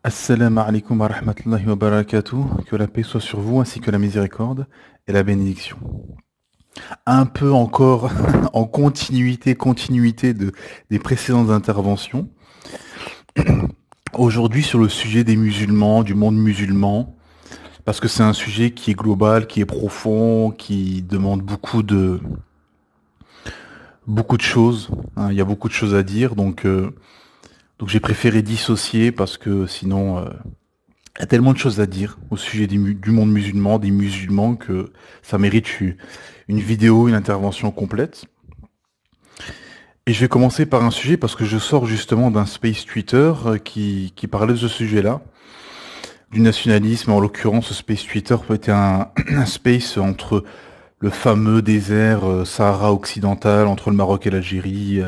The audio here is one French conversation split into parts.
Assalamu alaikum wa rahmatullahi wa barakatuh. Que la paix soit sur vous ainsi que la miséricorde et la bénédiction. Un peu encore en continuité des précédentes interventions. Aujourd'hui sur le sujet des musulmans, du monde musulman, parce que c'est un sujet qui est global, qui est profond, qui demande beaucoup de choses, hein. Il y a beaucoup de choses à dire, donc j'ai préféré dissocier parce que sinon il y a tellement de choses à dire au sujet du monde musulman, des musulmans, que ça mérite une vidéo, une intervention complète. Et je vais commencer par un sujet parce que je sors justement d'un space Twitter qui parlait de ce sujet-là, du nationalisme. En l'occurrence, ce space Twitter peut être un space entre le fameux désert Sahara occidental, entre le Maroc et l'Algérie,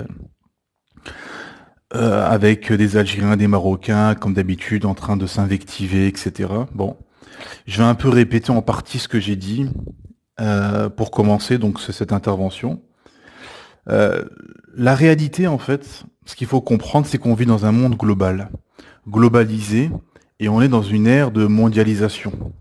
avec des Algériens, des Marocains, comme d'habitude, en train de s'invectiver, etc. Bon, je vais un peu répéter en partie ce que j'ai dit pour commencer donc cette intervention. Euh, la réalité, en fait, ce qu'il faut comprendre, c'est qu'on vit dans un monde global, globalisé, et on est dans une ère de mondialisation.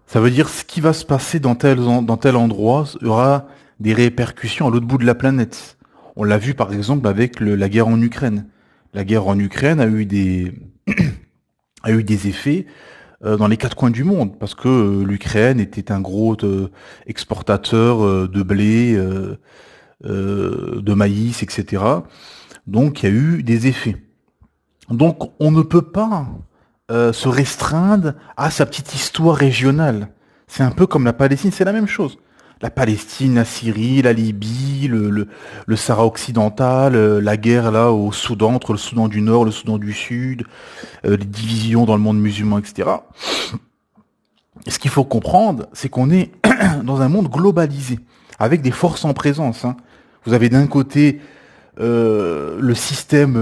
Ça veut dire ce qui va se passer dans tel endroit aura des répercussions à l'autre bout de la planète. On l'a vu par exemple avec la guerre en Ukraine. La guerre en Ukraine a eu des effets dans les quatre coins du monde, parce que l'Ukraine était un gros exportateur de blé, de maïs, etc. Donc il y a eu des effets. Donc on ne peut pas se restreindre à sa petite histoire régionale. C'est un peu comme la Palestine, c'est la même chose. La Palestine, la Syrie, la Libye, le Sahara occidental, la guerre là au Soudan, entre le Soudan du Nord, le Soudan du Sud, les divisions dans le monde musulman, etc. Et ce qu'il faut comprendre, c'est qu'on est dans un monde globalisé, avec des forces en présence, hein. Vous avez d'un côté le système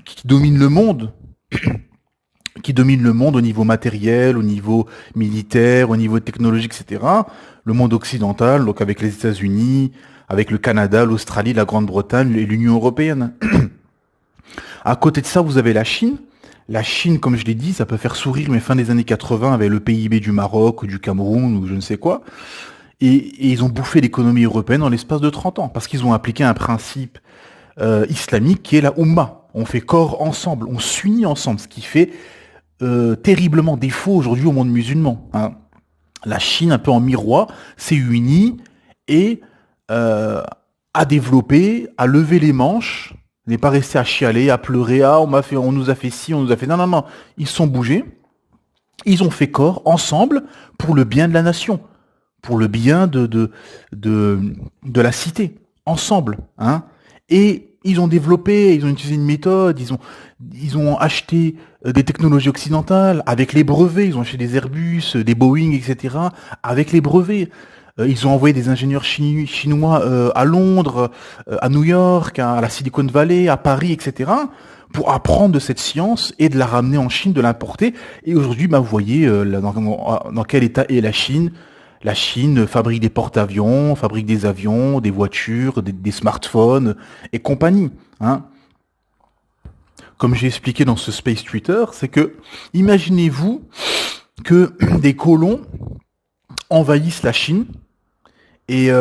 qui domine le monde, qui domine le monde au niveau matériel, au niveau militaire, au niveau technologique, etc. Le monde occidental, donc avec les États-Unis, avec le Canada, l'Australie, la Grande-Bretagne et l'Union européenne. À côté de ça, vous avez la Chine. La Chine, comme je l'ai dit, ça peut faire sourire, mais fin des années 80, avec le PIB du Maroc ou du Cameroun ou je ne sais quoi. Et ils ont bouffé l'économie européenne dans l'espace de 30 ans, parce qu'ils ont appliqué un principe islamique qui est la Ummah. On fait corps ensemble, on s'unit ensemble, ce qui fait terriblement défaut aujourd'hui au monde musulman, hein. La Chine, un peu en miroir, s'est unie et euh, a développé, a levé les manches, n'est pas resté à chialer, à pleurer, ah on nous a fait ci, on nous a fait... Non, non, non, ils se sont bougés, ils ont fait corps ensemble pour le bien de la nation, pour le bien de la cité, ensemble, hein. Et ils ont développé, ils ont utilisé une méthode, ils ont acheté des technologies occidentales avec les brevets, ils ont acheté des Airbus, des Boeing, etc. avec les brevets. Ils ont envoyé des ingénieurs chinois à Londres, à New York, à la Silicon Valley, à Paris, etc. pour apprendre de cette science et de la ramener en Chine, de l'importer. Et aujourd'hui, bah, vous voyez dans quel état est la Chine. La Chine fabrique des porte-avions, fabrique des avions, des voitures, des smartphones et compagnie, hein. Comme j'ai expliqué dans ce Space Twitter, c'est que imaginez-vous que des colons envahissent la Chine et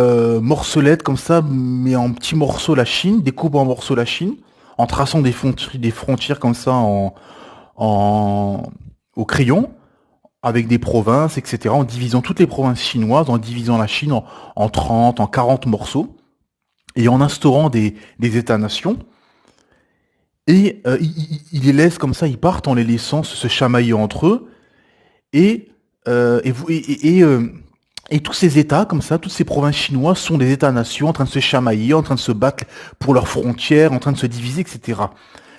morcelette comme ça, mais en petits morceaux la Chine, découpe en morceaux la Chine, en traçant des frontières comme ça en, au crayon, avec des provinces, etc., en divisant toutes les provinces chinoises, en divisant la Chine en 30, en 40 morceaux, et en instaurant des États-nations. Et ils les laissent comme ça, ils partent en les laissant se chamailler entre eux, et, euh, et, vous- et, et, euh, et tous ces États, comme ça, toutes ces provinces chinoises sont des États-nations en train de se chamailler, en train de se battre pour leurs frontières, en train de se diviser, etc.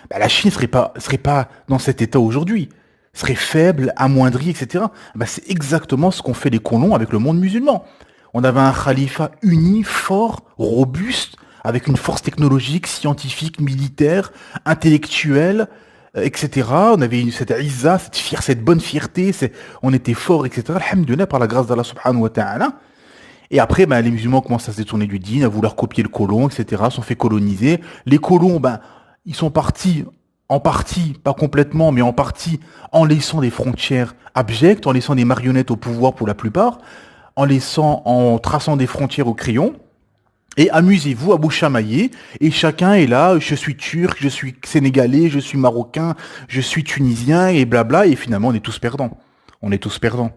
Bah, la Chine serait pas dans cet état aujourd'hui, serait faible, amoindrie, etc. Bah, c'est exactement ce qu'ont fait les colons avec le monde musulman. On avait un khalifa uni, fort, robuste, avec une force technologique, scientifique, militaire, intellectuelle, etc. On avait cette izza, cette bonne fierté, on était fort, etc. Alhamdulillah, par la grâce d'Allah subhanahu wa ta'ala. Et après, ben, les musulmans commencent à se détourner du dîn, à vouloir copier le colon, etc., sont fait coloniser. Les colons, ben, ils sont partis en partie, pas complètement, mais en partie, en laissant des frontières abjectes, en laissant des marionnettes au pouvoir pour la plupart, en traçant des frontières au crayon. Et amusez-vous à vous chamailler, et chacun est là, je suis turc, je suis sénégalais, je suis marocain, je suis tunisien, et blabla, et finalement on est tous perdants. On est tous perdants.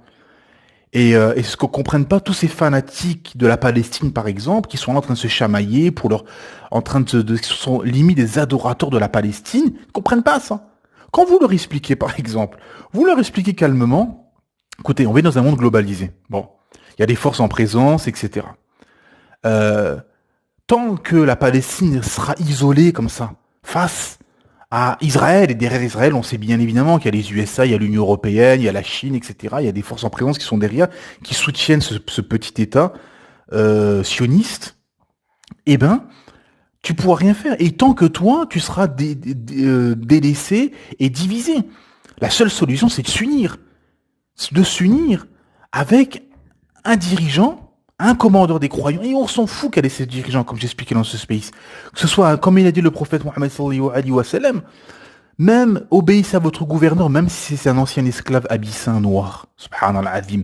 Et ce que comprennent pas tous ces fanatiques de la Palestine, par exemple, qui sont là en train de se chamailler en train qui sont limite des adorateurs de la Palestine, ils comprennent pas ça. Quand vous leur expliquez, par exemple, vous leur expliquez calmement, écoutez, on vit dans un monde globalisé. Bon, il y a des forces en présence, etc. Tant que la Palestine sera isolée comme ça, face à Israël, et derrière Israël, on sait bien évidemment qu'il y a les USA, il y a l'Union Européenne, il y a la Chine, etc. Il y a des forces en présence qui sont derrière, qui soutiennent ce petit État sioniste. Eh ben, tu pourras rien faire. Et tant que toi, tu seras délaissé et divisé. La seule solution, c'est de s'unir. De s'unir avec un dirigeant, un commandeur des croyants, et on s'en fout quel est ce dirigeant, comme j'expliquais dans ce space. Que ce soit, comme il a dit le prophète Mohammed sallallahu alayhi wa sallam, même obéissez à votre gouverneur, même si c'est un ancien esclave abyssin noir. Subhanallah azim.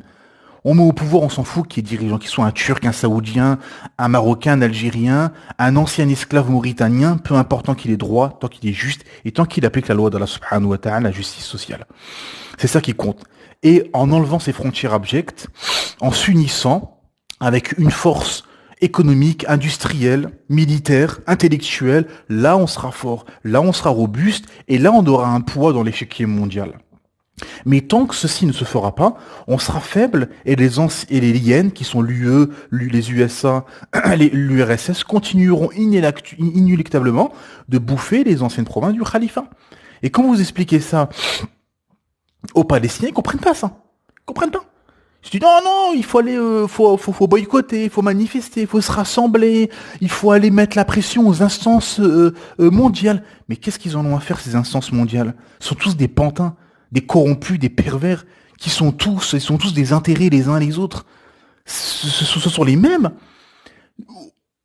On met au pouvoir, on s'en fout qui est dirigeant, qu'il soit un Turc, un Saoudien, un Marocain, un Algérien, un ancien esclave mauritanien, peu importe tant qu'il est droit, tant qu'il est juste, et tant qu'il applique la loi d'Allah subhanahu wa ta'ala, la justice sociale. C'est ça qui compte. Et en enlevant ces frontières abjectes, en s'unissant avec une force économique, industrielle, militaire, intellectuelle, là on sera fort, là on sera robuste, et là on aura un poids dans l'échiquier mondial. Mais tant que ceci ne se fera pas, on sera faible, et les hyènes, qui sont l'UE, les USA, l'URSS, continueront inéluctablement de bouffer les anciennes provinces du Khalifa. Et quand vous expliquez ça aux Palestiniens, ils comprennent pas ça. Ils comprennent pas. Je dis non, il faut aller, faut boycotter, il faut manifester, il faut se rassembler, il faut aller mettre la pression aux instances mondiales. Mais qu'est-ce qu'ils en ont à faire, ces instances mondiales? Ils sont tous des pantins, des corrompus, des pervers, ils sont tous des intérêts les uns les autres. Ce sont les mêmes.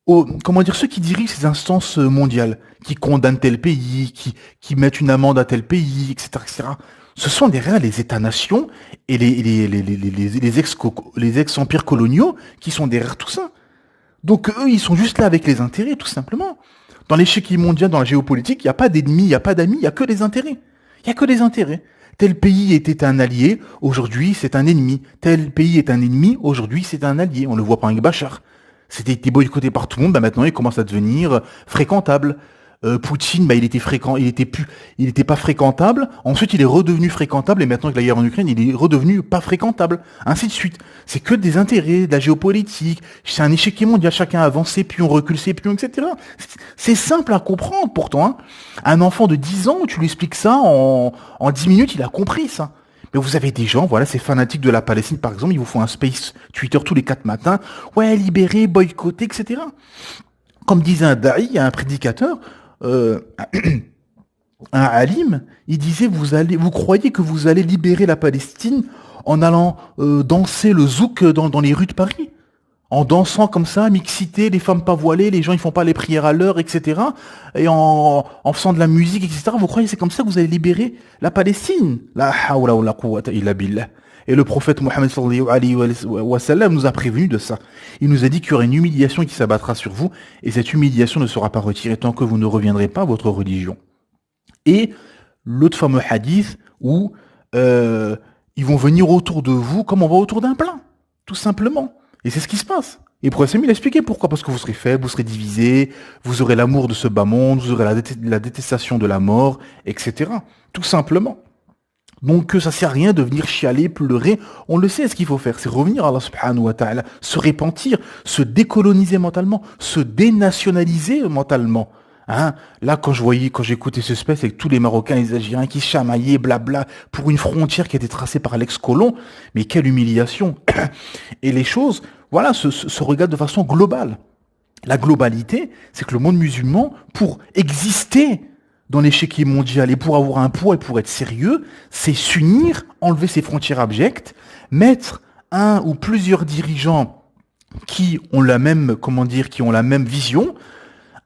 Comment dire, ceux qui dirigent ces instances mondiales, qui condamnent tel pays, qui mettent une amende à tel pays, etc., etc. Ce sont derrière les États-nations et les ex-empires coloniaux qui sont derrière tout ça. Donc eux, ils sont juste là avec les intérêts, tout simplement. Dans l'échiquier mondial, dans la géopolitique, il n'y a pas d'ennemis, il n'y a pas d'amis, il n'y a que des intérêts. Il n'y a que des intérêts. Tel pays était un allié, aujourd'hui c'est un ennemi. Tel pays est un ennemi, aujourd'hui c'est un allié. On le voit pas avec Bachar. C'était boycotté par tout le monde, bah maintenant il commence à devenir fréquentable. Poutine, bah il était pas fréquentable. Ensuite, il est redevenu fréquentable et maintenant avec la guerre en Ukraine, il est redevenu pas fréquentable. Ainsi de suite. C'est que des intérêts, de la géopolitique. C'est un échiquier mondial. Chacun avance ses pions, recule ses pions, etc. C'est simple à comprendre pourtant. Hein. Un enfant de 10 ans, tu lui expliques ça en 10 minutes, il a compris ça. Mais vous avez des gens, voilà, ces fanatiques de la Palestine, par exemple, ils vous font un space Twitter tous les 4 matins. Ouais, libérer, boycotter, etc. Comme disait un da'i, un prédicateur, un alim, il disait vous croyez que vous allez libérer la Palestine en allant danser le zouk dans les rues de Paris, en dansant comme ça, mixité, les femmes pas voilées, les gens ils font pas les prières à l'heure, etc. Et en faisant de la musique, etc. Vous croyez que c'est comme ça que vous allez libérer la Palestine? La hawla wa la quwwata illa billah. Et le prophète Mohammed sallallahu alayhi wa sallam nous a prévenu de ça. Il nous a dit qu'il y aurait une humiliation qui s'abattra sur vous, et cette humiliation ne sera pas retirée tant que vous ne reviendrez pas à votre religion. Et l'autre fameux hadith où ils vont venir autour de vous comme on va autour d'un plat, tout simplement. Et c'est ce qui se passe. Et le prophète il a expliqué pourquoi. Parce que vous serez faible, vous serez divisé, vous aurez l'amour de ce bas monde, vous aurez la détestation de la mort, etc. Tout simplement. Donc ça sert à rien de venir chialer, pleurer. On le sait, ce qu'il faut faire, c'est revenir à Allah subhanahu wa ta'ala, se repentir, se décoloniser mentalement, se dénationaliser mentalement. Hein, là, quand j'écoutais ce space avec tous les Marocains et les Algériens qui chamaillaient, blabla, pour une frontière qui a été tracée par l'ex-colon, mais quelle humiliation. Et les choses, voilà, se regardent de façon globale. La globalité, c'est que le monde musulman, pour exister dans l'échiquier mondial et pour avoir un poids et pour être sérieux, c'est s'unir, enlever ses frontières abjectes, mettre un ou plusieurs dirigeants qui ont la même, qui ont la même vision,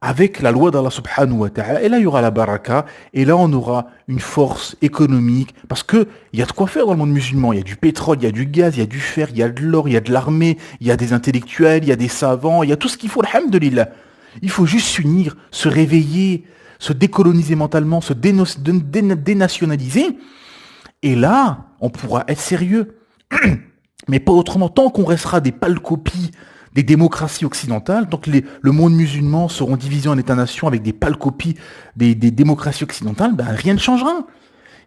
avec la loi d'Allah subhanahu wa ta'ala. Et là, il y aura la baraka. Et là, on aura une force économique. Parce que il y a de quoi faire dans le monde musulman. Il y a du pétrole, il y a du gaz, il y a du fer, il y a de l'or, il y a de l'armée, il y a des intellectuels, il y a des savants, il y a tout ce qu'il faut, alhamdulillah. Il faut juste s'unir, se réveiller, se décoloniser mentalement, se dénationaliser. Et là, on pourra être sérieux. Mais pas autrement. Tant qu'on restera des pâles copies des démocraties occidentales, donc le monde musulman seront divisés en États-nations avec des pâles copies des démocraties occidentales, ben rien ne changera.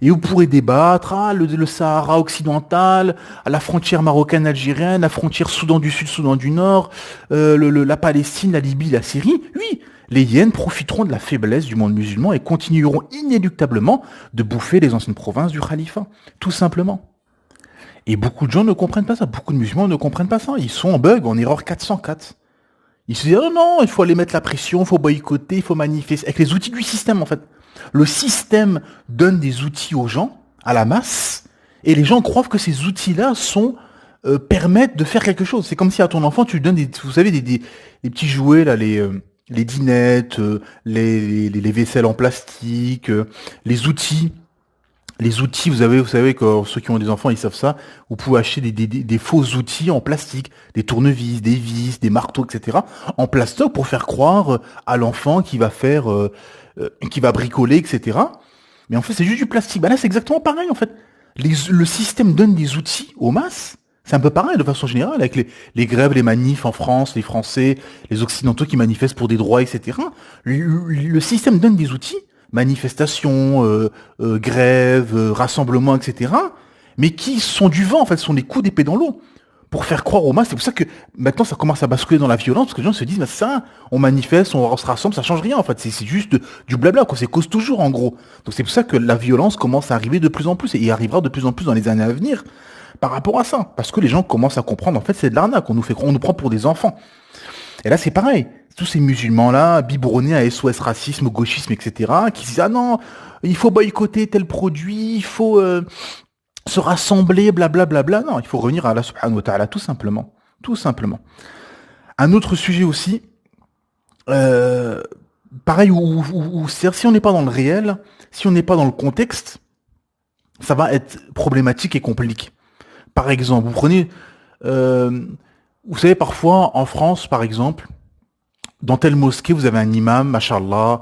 Et vous pourrez débattre, le Sahara occidental, la frontière marocaine-algérienne, la frontière Soudan du Sud, Soudan du Nord, la Palestine, la Libye, la Syrie. Oui, les hyènes profiteront de la faiblesse du monde musulman et continueront inéluctablement de bouffer les anciennes provinces du califat. Tout simplement. Et beaucoup de gens ne comprennent pas ça. Beaucoup de musulmans ne comprennent pas ça. Ils sont en bug, en erreur 404. Ils se disent, oh non, il faut aller mettre la pression, il faut boycotter, il faut manifester. Avec les outils du système, en fait. Le système donne des outils aux gens, à la masse, et les gens croient que ces outils-là permettent de faire quelque chose. C'est comme si à ton enfant, tu lui donnes vous savez, des petits jouets, là, les dinettes, les vaisselles en plastique, les outils. Les outils, vous savez que ceux qui ont des enfants, ils savent ça. Vous pouvez acheter des faux outils en plastique, des tournevis, des vis, des marteaux, etc. en plastoc pour faire croire à l'enfant qui va bricoler, etc. Mais en fait, c'est juste du plastique. Bah là, c'est exactement pareil, en fait. Le système donne des outils aux masses. C'est un peu pareil de façon générale avec les grèves, les manifs en France, les Français, les Occidentaux qui manifestent pour des droits, etc. Le système donne des outils, manifestations, grèves, rassemblements, etc. Mais qui sont du vent, en fait, sont des coups d'épée dans l'eau pour faire croire aux masses. C'est pour ça que maintenant ça commence à basculer dans la violence, parce que les gens se disent, bah, ça, on manifeste, on se rassemble, ça change rien, en fait. C'est juste du blabla, quoi. C'est cause toujours, en gros. Donc c'est pour ça que la violence commence à arriver de plus en plus, et y arrivera de plus en plus dans les années à venir par rapport à ça. Parce que les gens commencent à comprendre, en fait, c'est de l'arnaque. On nous prend pour des enfants. Et là, c'est pareil. Tous ces musulmans-là, biberonnés à SOS racisme, gauchisme, etc., qui disent, ah non, il faut boycotter tel produit, il faut se rassembler, blablabla. Non, il faut revenir à Allah subhanahu wa ta'ala, tout simplement. Tout simplement. Un autre sujet aussi, pareil, c'est-à-dire, si on n'est pas dans le réel, si on n'est pas dans le contexte, ça va être problématique et compliqué. Par exemple, vous savez, parfois, en France, par exemple, dans telle mosquée, vous avez un imam, mashallah,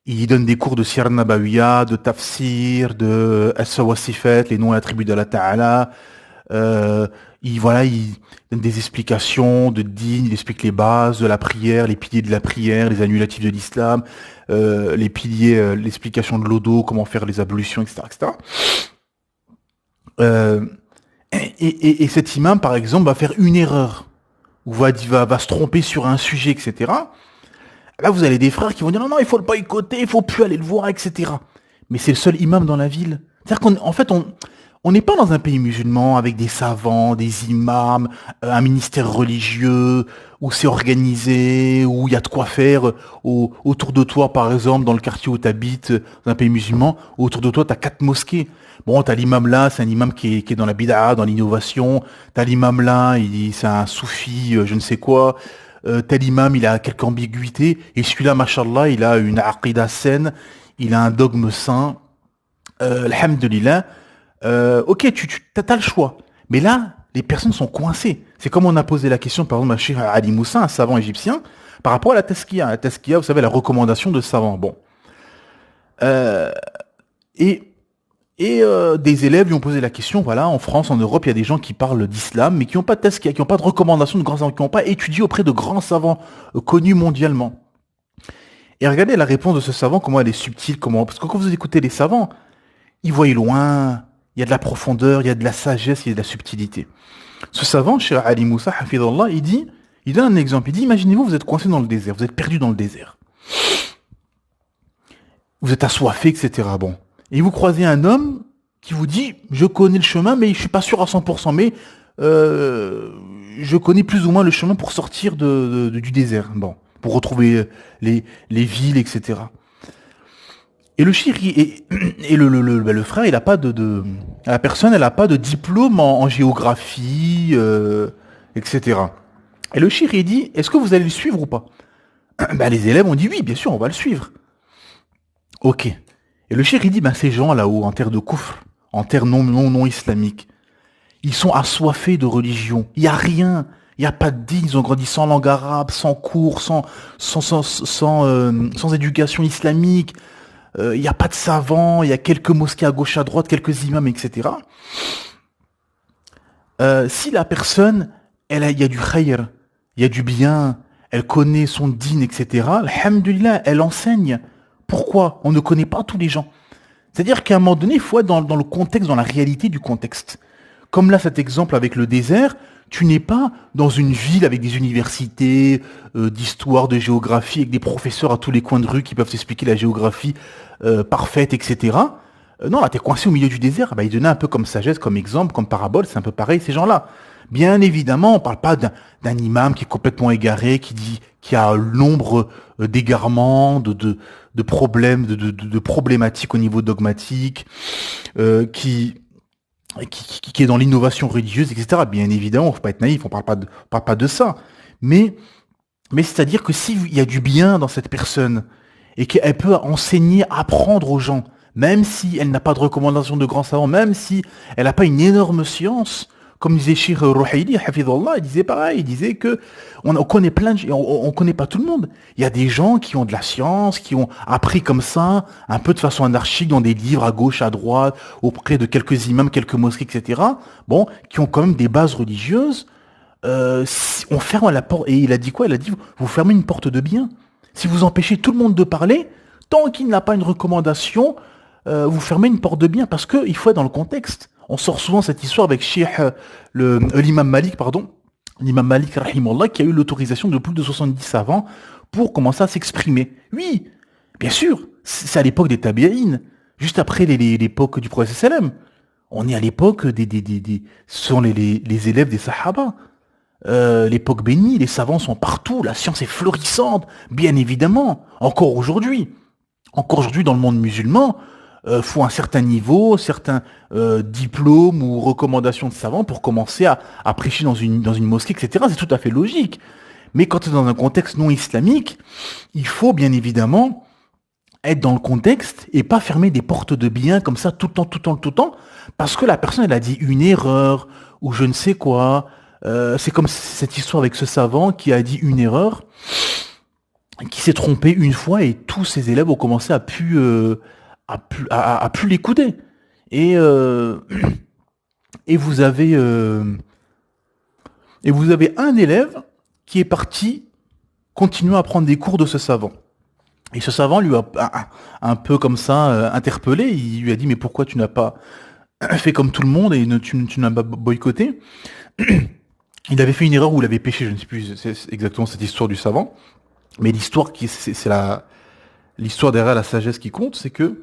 il donne des cours de Siyar Nabawiya, de Tafsir, de As-Sawasifat, les noms et attributs d'Allah Ta'ala. Il donne des explications de din, il explique les bases de la prière, les piliers de la prière, les annulatifs de l'islam, les piliers, l'explication de l'odo, comment faire les ablutions, etc., etc. Et cet imam, par exemple, va faire une erreur, ou va se tromper sur un sujet, etc. Là, vous avez des frères qui vont dire non, non, il faut le boycotter, il faut plus aller le voir, etc. Mais c'est le seul imam dans la ville. C'est-à-dire qu'en fait, on n'est pas dans un pays musulman avec des savants, des imams, un ministère religieux, où c'est organisé, où il y a de quoi faire. Autour de toi, par exemple, dans le quartier où tu habites, dans un pays musulman, autour de toi, tu as 4 mosquées. Bon, t'as l'imam là, c'est un imam qui est dans la bid'a, dans l'innovation. T'as l'imam là, c'est un soufi, je ne sais quoi. Tel imam, il a quelques ambiguïtés. Et celui-là, mashallah, il a une aqida saine, il a un dogme sain. Alhamdulillah. Ok, t'as le choix. Mais là, les personnes sont coincées. C'est comme on a posé la question, par exemple, à Cheikh Ali Moussa, un savant égyptien, par rapport à la tazkiya. La tazkiya, vous savez, la recommandation de savant. Bon. Et des élèves lui ont posé la question, voilà, en France, en Europe, il y a des gens qui parlent d'islam, mais qui n'ont pas de tazkiya, qui n'ont pas de recommandation de grands savants, qui n'ont pas étudié auprès de grands savants connus mondialement. Et regardez la réponse de ce savant, comment elle est subtile, parce que quand vous écoutez les savants, ils voient loin, il y a de la profondeur, il y a de la sagesse, il y a de la subtilité. Ce savant, Cheikh Ali Moussa, hafidallah, il donne un exemple, il dit, imaginez-vous, vous êtes coincé dans le désert, vous êtes perdu dans le désert. Vous êtes assoiffé, etc. Bon. Et vous croisez un homme qui vous dit, je connais le chemin, mais je suis pas sûr à 100%, mais je connais plus ou moins le chemin pour sortir du désert, bon, pour retrouver les villes, etc. Et le shir, le frère, il a pas la personne, elle a pas de diplôme en géographie, etc. Et le shir, il dit, est-ce que vous allez le suivre ou pas? Bah, les élèves ont dit oui, bien sûr, on va le suivre. Ok. Et le cheikh, il dit, bah, ces gens là-haut, en terre de koufr, en terre non islamique, ils sont assoiffés de religion. Il y a rien. Il n'y a pas de dîne. Ils ont grandi sans langue arabe, sans cours, sans éducation islamique. Il n'y a pas de savants. Il y a quelques mosquées à gauche, à droite, quelques imams, etc. Si la personne, il y a du khayr, il y a du bien, elle connaît son dîn, etc. Alhamdulillah, elle enseigne. Pourquoi? On ne connaît pas tous les gens. C'est-à-dire qu'à un moment donné, il faut être dans le contexte, dans la réalité du contexte. Comme là, cet exemple avec le désert, tu n'es pas dans une ville avec des universités d'histoire, de géographie, avec des professeurs à tous les coins de rue qui peuvent t'expliquer la géographie parfaite, etc. Non, là, t'es coincé au milieu du désert. Bah, il donnait un peu comme sagesse, comme exemple, comme parabole, c'est un peu pareil, ces gens-là. Bien évidemment, on parle pas d'un imam qui est complètement égaré, qui a l'ombre d'égarements, de problèmes, de problématiques au niveau dogmatique, qui est dans l'innovation religieuse, etc. Bien évidemment, faut pas être naïf, on parle pas de ça. Mais, mais c'est-à-dire que s'il y a du bien dans cette personne, et qu'elle peut enseigner, apprendre aux gens, même si elle n'a pas de recommandation de grands savants, même si elle n'a pas une énorme science, comme disait Cheikh Rouhaili, Hafidhallah, il disait pareil, il disait que on connaît plein de, on connaît pas tout le monde. Il y a des gens qui ont de la science, qui ont appris comme ça, un peu de façon anarchique, dans des livres à gauche, à droite, auprès de quelques imams, quelques mosquées, etc. Bon, qui ont quand même des bases religieuses. Si on ferme la porte, et il a dit quoi? Il a dit, vous fermez une porte de bien. Si vous empêchez tout le monde de parler, tant qu'il n'a pas une recommandation, vous fermez une porte de bien, parce qu'il faut être dans le contexte. On sort souvent cette histoire avec l'imam Malik, pardon, l'imam Malik, rahimahullah, qui a eu l'autorisation de plus de 70 savants pour commencer à s'exprimer. Oui, bien sûr, c'est à l'époque des tabi'in, juste après l'époque du prophète sallam. On est à l'époque ce sont les élèves des sahaba. L'époque bénie, les savants sont partout, la science est florissante, bien évidemment, encore aujourd'hui. Encore aujourd'hui dans le monde musulman, faut un certain niveau, certains diplômes ou recommandations de savants pour commencer à prêcher dans une mosquée, etc. C'est tout à fait logique. Mais quand tu es dans un contexte non islamique, il faut bien évidemment être dans le contexte et pas fermer des portes de bien comme ça tout le temps, tout le temps, tout le temps, parce que la personne elle a dit une erreur ou je ne sais quoi. C'est comme cette histoire avec ce savant qui a dit une erreur, qui s'est trompé une fois et tous ses élèves ont commencé à plus l'écouter. Et et vous avez et vous avez un élève qui est parti continuer à prendre des cours de ce savant. Et ce savant lui a un peu comme ça interpellé. Il lui a dit mais pourquoi tu n'as pas fait comme tout le monde et tu n'as pas boycotté? Il avait fait une erreur où il avait péché, je ne sais plus c'est exactement cette histoire du savant, mais l'histoire l'histoire derrière la sagesse qui compte, c'est que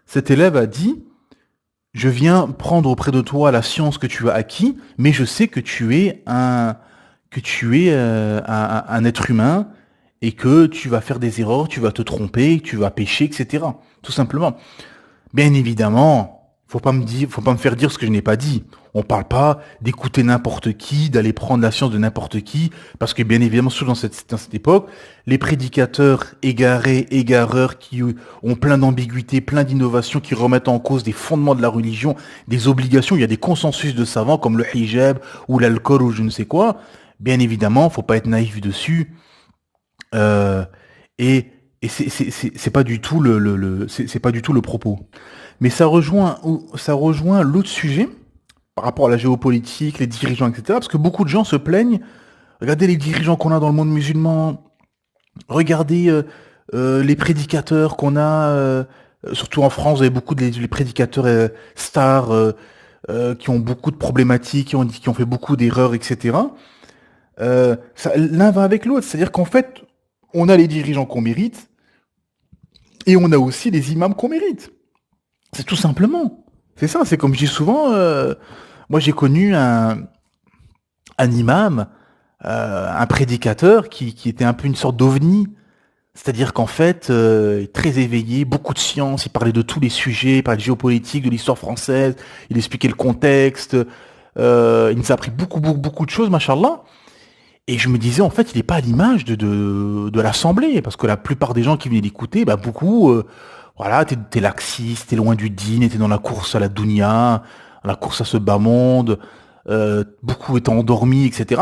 cet élève a dit je viens prendre auprès de toi la science que tu as acquis, mais je sais que tu es un être humain et que tu vas faire des erreurs, tu vas te tromper, tu vas pécher, etc. Tout simplement. Bien évidemment, faut pas me faire dire ce que je n'ai pas dit. On parle pas d'écouter n'importe qui, d'aller prendre la science de n'importe qui, parce que bien évidemment, surtout dans cette époque, les prédicateurs égarés, égareurs, qui ont plein d'ambiguïtés, plein d'innovations, qui remettent en cause des fondements de la religion, des obligations. Il y a des consensus de savants comme le hijab ou l'alcool ou je ne sais quoi. Bien évidemment, faut pas être naïf dessus. Euh, et c'est pas du tout c'est pas du tout le propos. Mais ça rejoint l'autre sujet par rapport à la géopolitique, les dirigeants, etc. Parce que beaucoup de gens se plaignent. Regardez les dirigeants qu'on a dans le monde musulman. Regardez les prédicateurs qu'on a. Surtout en France, vous avez beaucoup de les prédicateurs stars qui ont beaucoup de problématiques, qui ont fait beaucoup d'erreurs, etc. L'un va avec l'autre. C'est-à-dire qu'en fait, on a les dirigeants qu'on mérite et on a aussi les imams qu'on mérite. C'est tout simplement. C'est ça, c'est comme je dis souvent, moi j'ai connu un imam, un prédicateur qui était un peu une sorte d'ovni. C'est-à-dire qu'en fait, très éveillé, beaucoup de science, il parlait de tous les sujets, il parlait de géopolitique, de l'histoire française, il expliquait le contexte, il nous a appris beaucoup de choses, machallah. Et je me disais, en fait, il n'est pas à l'image de l'Assemblée, parce que la plupart des gens qui venaient l'écouter, bah, beaucoup, voilà, t'es laxiste, t'es loin du dîn, t'es dans la course à la dunya, la course à ce bas monde, beaucoup étaient endormis, etc.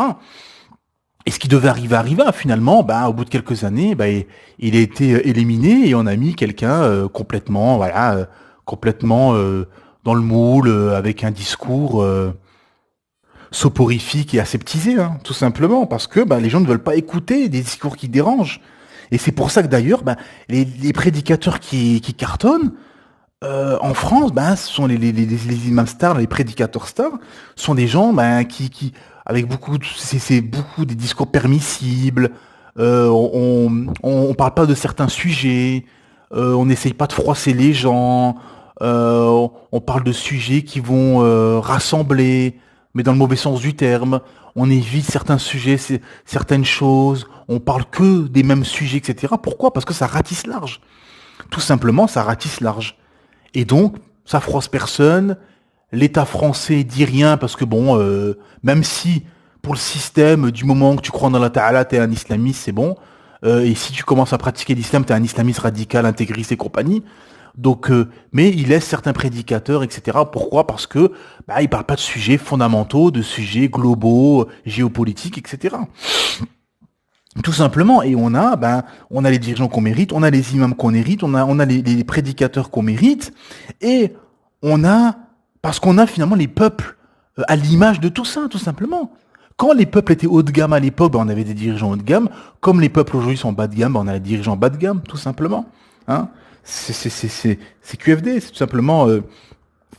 Et ce qui devait arriver arriva. Finalement, bah, au bout de quelques années, bah, il a été éliminé et on a mis quelqu'un complètement, voilà, complètement dans le moule, avec un discours soporifique et aseptisé, hein, tout simplement, parce que bah, les gens ne veulent pas écouter des discours qui dérangent. Et c'est pour ça que d'ailleurs, bah, les prédicateurs qui cartonnent en France, bah, ce sont les imams stars, les prédicateurs stars, sont des gens bah, avec beaucoup, c'est beaucoup des discours permissibles. On parle pas de certains sujets. On n'essaye pas de froisser les gens. On parle de sujets qui vont rassembler, mais dans le mauvais sens du terme. On évite certains sujets, certaines choses. On parle que des mêmes sujets, etc. Pourquoi? Parce que ça ratisse large. Tout simplement, ça ratisse large. Et donc, ça froisse personne. L'État français dit rien parce que bon, même si pour le système, du moment que tu crois dans la Ta'ala, t'es un islamiste, c'est bon. Et si tu commences à pratiquer l'islam, t'es un islamiste radical, intégriste et compagnie. Donc, mais il laisse certains prédicateurs, etc. Pourquoi? Parce que bah, il parle pas de sujets fondamentaux, de sujets globaux, géopolitiques, etc. Tout simplement. Et on a les dirigeants qu'on mérite, on a les imams qu'on mérite, on a les prédicateurs qu'on mérite, et on a, parce qu'on a finalement les peuples à l'image de tout ça, tout simplement. Quand les peuples étaient haut de gamme à l'époque, ben, on avait des dirigeants haut de gamme. Comme les peuples aujourd'hui sont bas de gamme, ben, on a des dirigeants bas de gamme, tout simplement. Hein, c'est QFD, c'est tout simplement.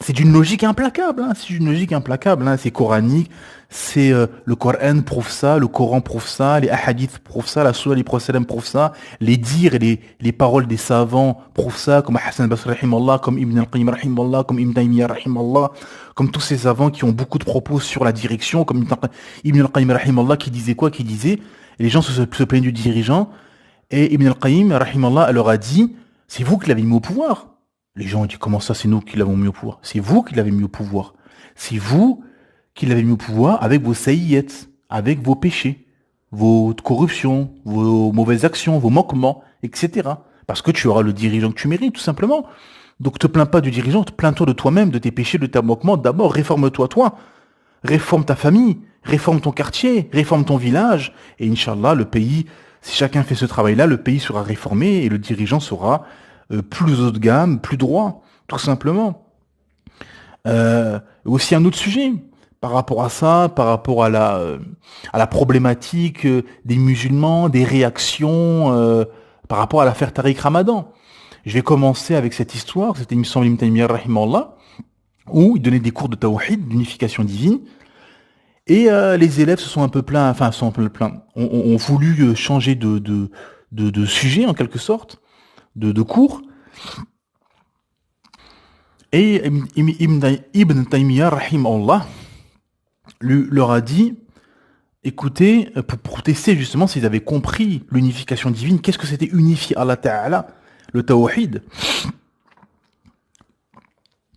C'est d'une logique implacable, hein, c'est d'une logique implacable, hein, c'est coranique, c'est le Coran prouve ça, le Coran prouve ça, les hadiths prouvent ça, la Sunna, les prophètes prouvent ça, les dires et les paroles des savants prouvent ça, comme Hassan al-Basri rahimallah, comme Ibn al-Qayyim rahimallah, comme Ibn Taymiyyah rahimallah, comme tous ces savants qui ont beaucoup de propos sur la direction, comme Ibn al-Qayyim rahimallah qui disait quoi, qui disait, et les gens se plaignent du dirigeant, et Ibn al-Qayyim rahimallah leur a dit, c'est vous qui l'avez mis au pouvoir. Les gens ont dit, comment ça, c'est nous qui l'avons mis au pouvoir? C'est vous qui l'avez mis au pouvoir. C'est vous qui l'avez mis au pouvoir avec vos saïyettes, avec vos péchés, vos corruptions, vos mauvaises actions, vos manquements, etc. Parce que tu auras le dirigeant que tu mérites, tout simplement. Donc te plains pas du dirigeant, te plains-toi de toi-même, de tes péchés, de tes manquements. D'abord, réforme-toi toi. Réforme ta famille, réforme ton quartier, réforme ton village. Et Inch'Allah, le pays, si chacun fait ce travail-là, le pays sera réformé et le dirigeant sera plus haut de gamme, plus droit, tout simplement. Aussi un autre sujet par rapport à ça, par rapport à la problématique des musulmans, des réactions par rapport à l'affaire Tariq Ramadan. Je vais commencer avec cette histoire, c'était il me semble Ibn Taymiyyah rahimallah, où il donnait des cours de tawhid, d'unification divine, et les élèves se sont un peu plaints, enfin sont un peu plaints, ont voulu changer de sujet en quelque sorte, de cours. Et Ibn Taymiyyah, rahimahullah, leur a dit, écoutez, pour tester justement s'ils avaient compris l'unification divine, qu'est-ce que c'était unifier Allah Ta'ala, le tawhid.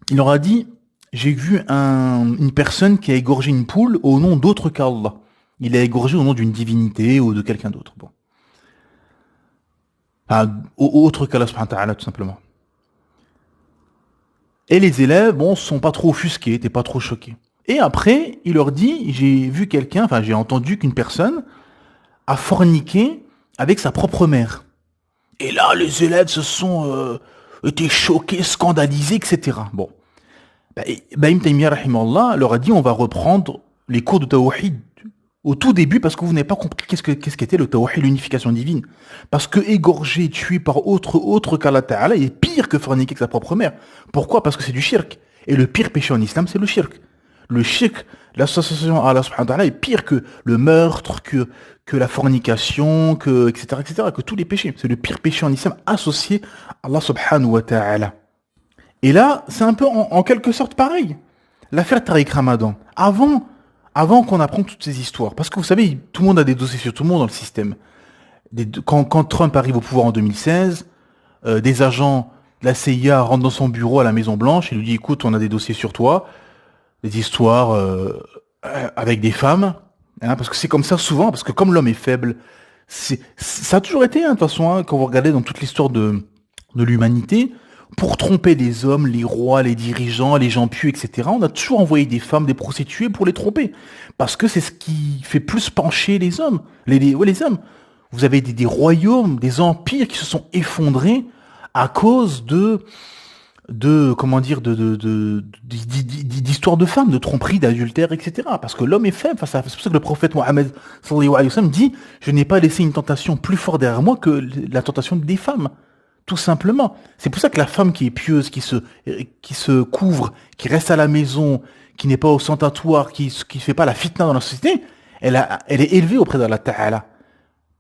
Il leur a dit, j'ai vu une personne qui a égorgé une poule au nom d'autre qu'Allah. Il a égorgé au nom d'une divinité ou de quelqu'un d'autre. Bon. Enfin, autre qu'Allah subhanahu wa ta'ala, tout simplement. Et les élèves, bon, sont pas trop offusqués, étaient pas trop choqués. Et après, il leur dit, j'ai vu quelqu'un, enfin, j'ai entendu qu'une personne a forniqué avec sa propre mère. Et là, les élèves se sont été choqués, scandalisés, etc. Bon. Ibn Taymiyyah, rahimahullah, leur a dit, on va reprendre les cours de tawhid au tout début parce que vous n'avez pas compris qu'est-ce qu'était le tawhid, l'unification divine. Parce que égorger, tuer par autre qu'Allah Ta'ala, il est pire que forniquer avec sa propre mère. Pourquoi? Parce que c'est du shirk. Et le pire péché en islam, c'est le shirk. Le shirk, l'association à Allah subhanahu wa ta'ala est pire que le meurtre, que la fornication, etc., que tous les péchés. C'est le pire péché en islam associé à Allah subhanahu wa ta'ala. Et là, c'est un peu en quelque sorte pareil. L'affaire Tariq Ramadan. Avant qu'on apprenne toutes ces histoires, parce que vous savez, tout le monde a des dossiers sur tout le monde dans le système. Quand Trump arrive au pouvoir en 2016, des agents de la CIA rentrent dans son bureau à la Maison Blanche et lui disent, écoute, on a des dossiers sur toi, des histoires avec des femmes. Hein, parce que c'est comme ça souvent, parce que comme l'homme est faible, ça a toujours été, hein, de toute façon, hein, quand vous regardez dans toute l'histoire de l'humanité, pour tromper les hommes, les rois, les dirigeants, les gens pieux, etc., on a toujours envoyé des femmes, des prostituées pour les tromper. Parce que c'est ce qui fait plus pencher les hommes. Ouais, les hommes. Vous avez des royaumes, des empires qui se sont effondrés à cause comment dire, d'histoires de femmes, de tromperies, d'adultère, etc. Parce que l'homme est faible face à ça. C'est pour ça que le prophète Mohammed sallallahu alayhi wa sallam dit, je n'ai pas laissé une tentation plus forte derrière moi que la tentation des femmes. Tout simplement. C'est pour ça que la femme qui est pieuse, qui se couvre, qui reste à la maison, qui n'est pas au ostentatoire, qui fait pas la fitna dans la société, elle est élevée auprès d'Allah Ta'ala.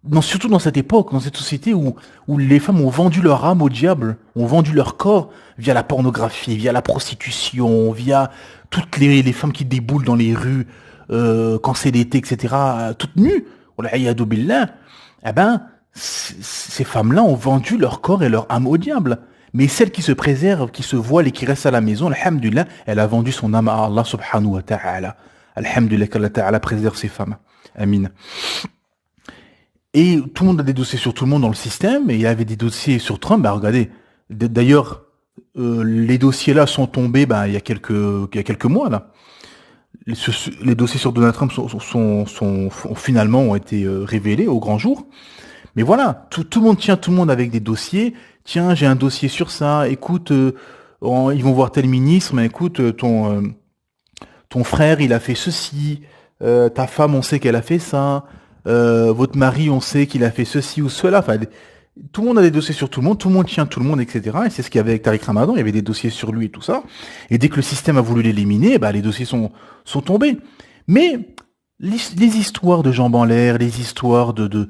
Non, surtout dans cette époque, dans cette société où les femmes ont vendu leur âme au diable, ont vendu leur corps via la pornographie, via la prostitution, via toutes les femmes qui déboulent dans les rues, quand c'est l'été, etc., toutes nues, wallah iyadu billah, eh ben, ces femmes-là ont vendu leur corps et leur âme au diable. Mais celle qui se préserve, qui se voile et qui reste à la maison, alhamdulillah, elle a vendu son âme à Allah subhanahu wa ta'ala. Alhamdulillah qu'Allah ta'ala préserve ces femmes. Amin. Et tout le monde a des dossiers sur tout le monde dans le système, et il y avait des dossiers sur Trump. Bah regardez, d'ailleurs, les dossiers là sont tombés il y a quelques mois là. Les dossiers sur Donald Trump finalement ont été révélés au grand jour. Mais voilà, tout le monde tient tout le monde avec des dossiers. Tiens, j'ai un dossier sur ça. Écoute, ils vont voir tel ministre, mais écoute, ton frère, il a fait ceci. Ta femme, on sait qu'elle a fait ça. Votre mari, on sait qu'il a fait ceci ou cela. Enfin, tout le monde a des dossiers sur tout le monde tient tout le monde, etc. Et c'est ce qu'il y avait avec Tariq Ramadan. Il y avait des dossiers sur lui et tout ça. Et dès que le système a voulu l'éliminer, les dossiers sont tombés. Mais les histoires de jambes en l'air, les histoires de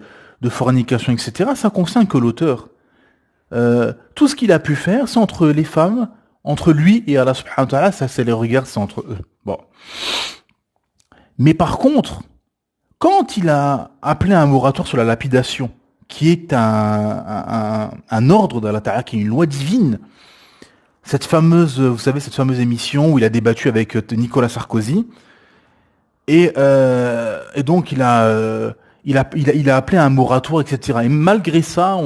fornication, etc., ça concerne que l'auteur. Tout ce qu'il a pu faire, c'est entre les femmes, entre lui et Allah subhanahu wa ta'ala, ça c'est les regards, c'est entre eux. Bon. Mais par contre, quand il a appelé un moratoire sur la lapidation, qui est un ordre d'Allah Ta'ala, qui est une loi divine, cette fameuse émission où il a débattu avec Nicolas Sarkozy, et donc il a appelé un moratoire, etc. Et malgré ça,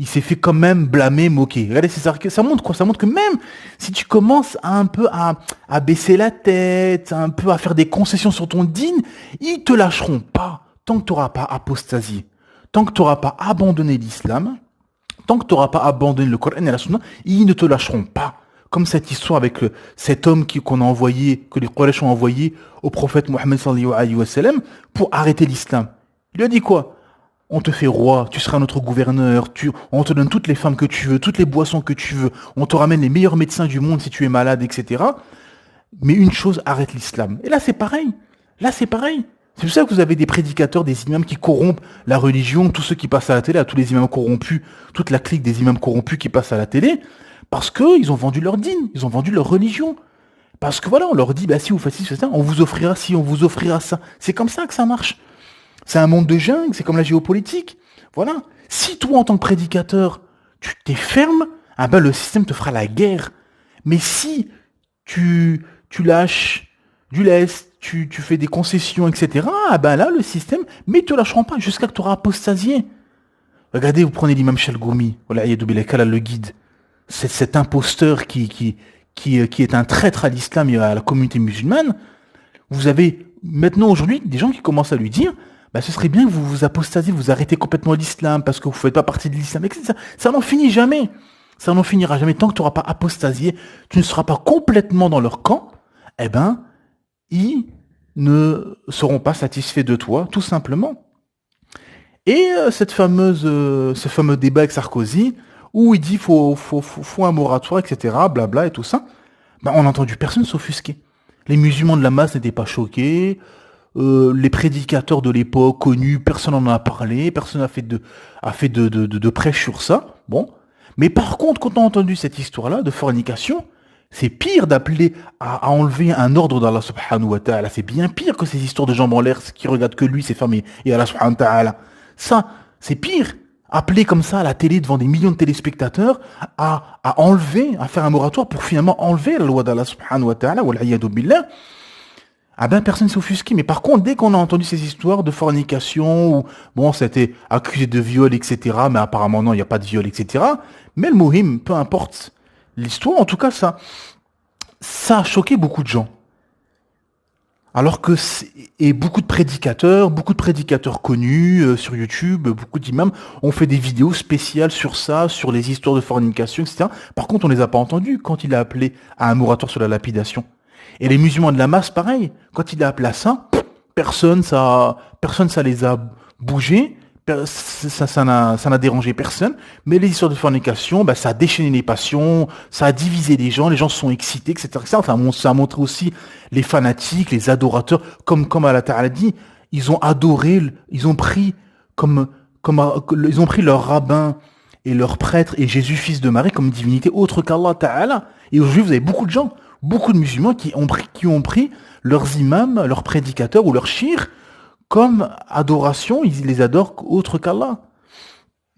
il s'est fait quand même blâmer, moquer. Regardez, ça montre quoi? Ça montre que même si tu commences un peu à baisser la tête, un peu à faire des concessions sur ton dîne, ils te lâcheront pas tant que tu n'auras pas apostasié, tant que tu n'auras pas abandonné l'islam, tant que tu n'auras pas abandonné le Coran et la Sunna, ils ne te lâcheront pas. Comme cette histoire avec cet homme qu'on a envoyé, que les Quraysh ont envoyé au prophète Mohammed sallallahu alayhi wa sallam pour arrêter l'islam. Il lui a dit quoi? On te fait roi, tu seras notre gouverneur, on te donne toutes les femmes que tu veux, toutes les boissons que tu veux, on te ramène les meilleurs médecins du monde si tu es malade, etc. Mais une chose, arrête l'islam. Et là, c'est pareil. C'est pour ça que vous avez des prédicateurs, des imams qui corrompent la religion, tous ceux qui passent à la télé, à tous les imams corrompus, toute la clique des imams corrompus qui passent à la télé, parce qu'ils ont vendu leur dîne, ils ont vendu leur religion. Parce que voilà, on leur dit, si vous faites ci, ça, on vous offrira ci, on vous offrira ça. C'est comme ça que ça marche. C'est un monde de jungle, c'est comme la géopolitique. Voilà. Si toi, en tant que prédicateur, tu t'es ferme, le système te fera la guerre. Mais si tu lâches du lest, tu fais des concessions, etc., là, le système, mais ils te lâcheront pas jusqu'à que tu auras apostasié. Regardez, vous prenez l'imam Chalgoumi, voilà, le guide. C'est cet imposteur qui est un traître à l'islam et à la communauté musulmane. Vous avez maintenant aujourd'hui des gens qui commencent à lui dire, ce serait bien que vous vous apostasiez, vous arrêtez complètement l'islam parce que vous ne faites pas partie de l'islam, etc. Ça n'en finit jamais. Ça n'en finira jamais. Tant que tu n'auras pas apostasié, tu ne seras pas complètement dans leur camp, ils ne seront pas satisfaits de toi, tout simplement. Et ce fameux débat avec Sarkozy, où il dit faut un moratoire, etc., blabla et tout ça, on n'a entendu personne s'offusquer. Les musulmans de la masse n'étaient pas choqués, les prédicateurs de l'époque connus, personne n'en a parlé, personne n'a fait de prêche sur ça. Bon. Mais par contre, quand on a entendu cette histoire-là de fornication, c'est pire d'appeler à enlever un ordre d'Allah subhanahu wa ta'ala. C'est bien pire que ces histoires de jambes en l'air qui regardent que lui, ses femmes et Allah subhanahu wa ta'ala. Ça, c'est pire. Appeler comme ça à la télé devant des millions de téléspectateurs à enlever, à faire un moratoire pour finalement enlever la loi d'Allah subhanahu wa ta'ala, wal iyadu billah. Ah ben personne s'est offusqué. Mais par contre, dès qu'on a entendu ces histoires de fornication, ou bon, c'était accusé de viol, etc. Mais apparemment non, il n'y a pas de viol, etc. Mais le mohim, peu importe l'histoire, en tout cas ça a choqué beaucoup de gens. Alors que et beaucoup de prédicateurs connus sur YouTube, beaucoup d'imams ont fait des vidéos spéciales sur ça, sur les histoires de fornication, etc. Par contre, on les a pas entendus quand il a appelé à un moratoire sur la lapidation. Et les musulmans de la masse, pareil, quand il a appelé à ça, personne ça les a bougés, ça n'a dérangé personne. Mais les histoires de fornication, bah, ça a déchaîné les passions, ça a divisé les gens se sont excités, etc. etc. Enfin, ça a montré aussi les fanatiques, les adorateurs, comme Allah Ta'ala dit, ils ont adoré, ils ont pris ils ont pris leur rabbin et leur prêtre et Jésus, fils de Marie, comme divinité autre qu'Allah Ta'ala. Et aujourd'hui, vous avez beaucoup de gens, beaucoup de musulmans qui ont pris leurs imams, leurs prédicateurs ou leurs chirs comme adoration, ils les adorent autre qu'Allah.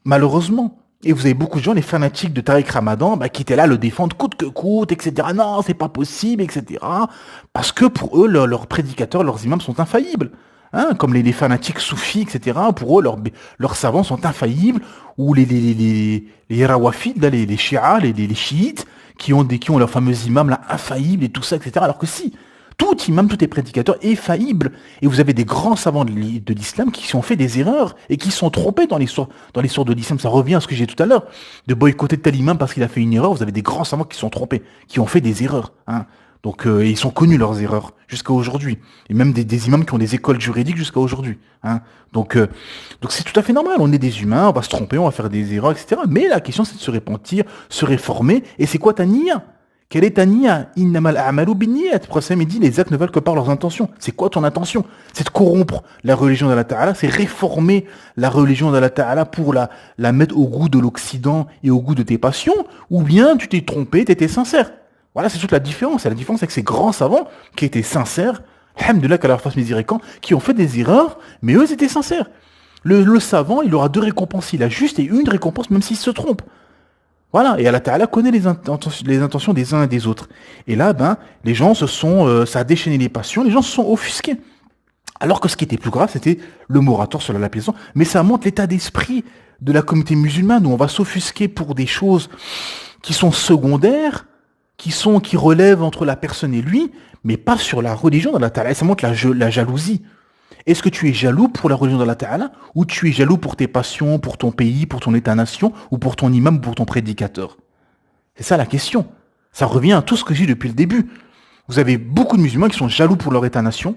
Malheureusement. Et vous avez beaucoup de gens, les fanatiques de Tariq Ramadan, bah, qui étaient là, le défendre coûte que coûte, etc. Non, c'est pas possible, etc. Parce que pour eux, leurs prédicateurs, leurs imams sont infaillibles. Hein, comme les fanatiques soufis, etc. Pour eux, leurs savants sont infaillibles. Ou les rawafides, là, les chiites, les chiites, qui ont leurs fameux imams là, infaillibles et tout ça, etc. Alors que si, tout imam, tout est prédicateur est faillible. Et vous avez des grands savants de l'islam qui ont fait des erreurs et qui sont trompés dans l'histoire de l'islam. Ça revient à ce que j'ai dit tout à l'heure. De boycotter tel imam parce qu'il a fait une erreur, vous avez des grands savants qui sont trompés, qui ont fait des erreurs. Hein. Donc, et ils sont connus leurs erreurs jusqu'à aujourd'hui. Et même des imams qui ont des écoles juridiques jusqu'à aujourd'hui. Hein. Donc c'est tout à fait normal. On est des humains, on va se tromper, on va faire des erreurs, etc. Mais la question, c'est de se repentir, se réformer. Et c'est quoi ta niya? Quelle est ta niya? Innamal a'malu binniyat. Le prophète dit, les actes ne valent que par leurs intentions. C'est quoi ton intention? C'est de corrompre la religion d'Allah Ta'ala, c'est réformer la religion d'Allah Ta'ala pour la mettre au goût de l'Occident et au goût de tes passions, ou bien tu t'es trompé, tu étais sincère. Voilà, c'est toute la différence. Et la différence avec ces grands savants qui étaient sincères, alhamdoulilah qu'Allah leur fasse miséricorde, qui ont fait des erreurs, mais eux, ils étaient sincères. Le savant, il aura deux récompenses. Il a juste et une récompense, même s'il se trompe. Voilà, et Allah Ta'ala connaît les intentions des uns et des autres. Et là, ben, les gens ça a déchaîné les passions, les gens se sont offusqués. Alors que ce qui était plus grave, c'était le moratoire sur la lapidation. Mais ça montre l'état d'esprit de la communauté musulmane, où on va s'offusquer pour des choses qui sont secondaires, qui relèvent entre la personne et lui, mais pas sur la religion d'Allah Ta'ala. Et ça montre la jalousie. Est-ce que tu es jaloux pour la religion d'Allah Ta'ala, ou tu es jaloux pour tes passions, pour ton pays, pour ton état-nation, ou pour ton imam, ou pour ton prédicateur? C'est ça la question. Ça revient à tout ce que j'ai dit depuis le début. Vous avez beaucoup de musulmans qui sont jaloux pour leur état-nation,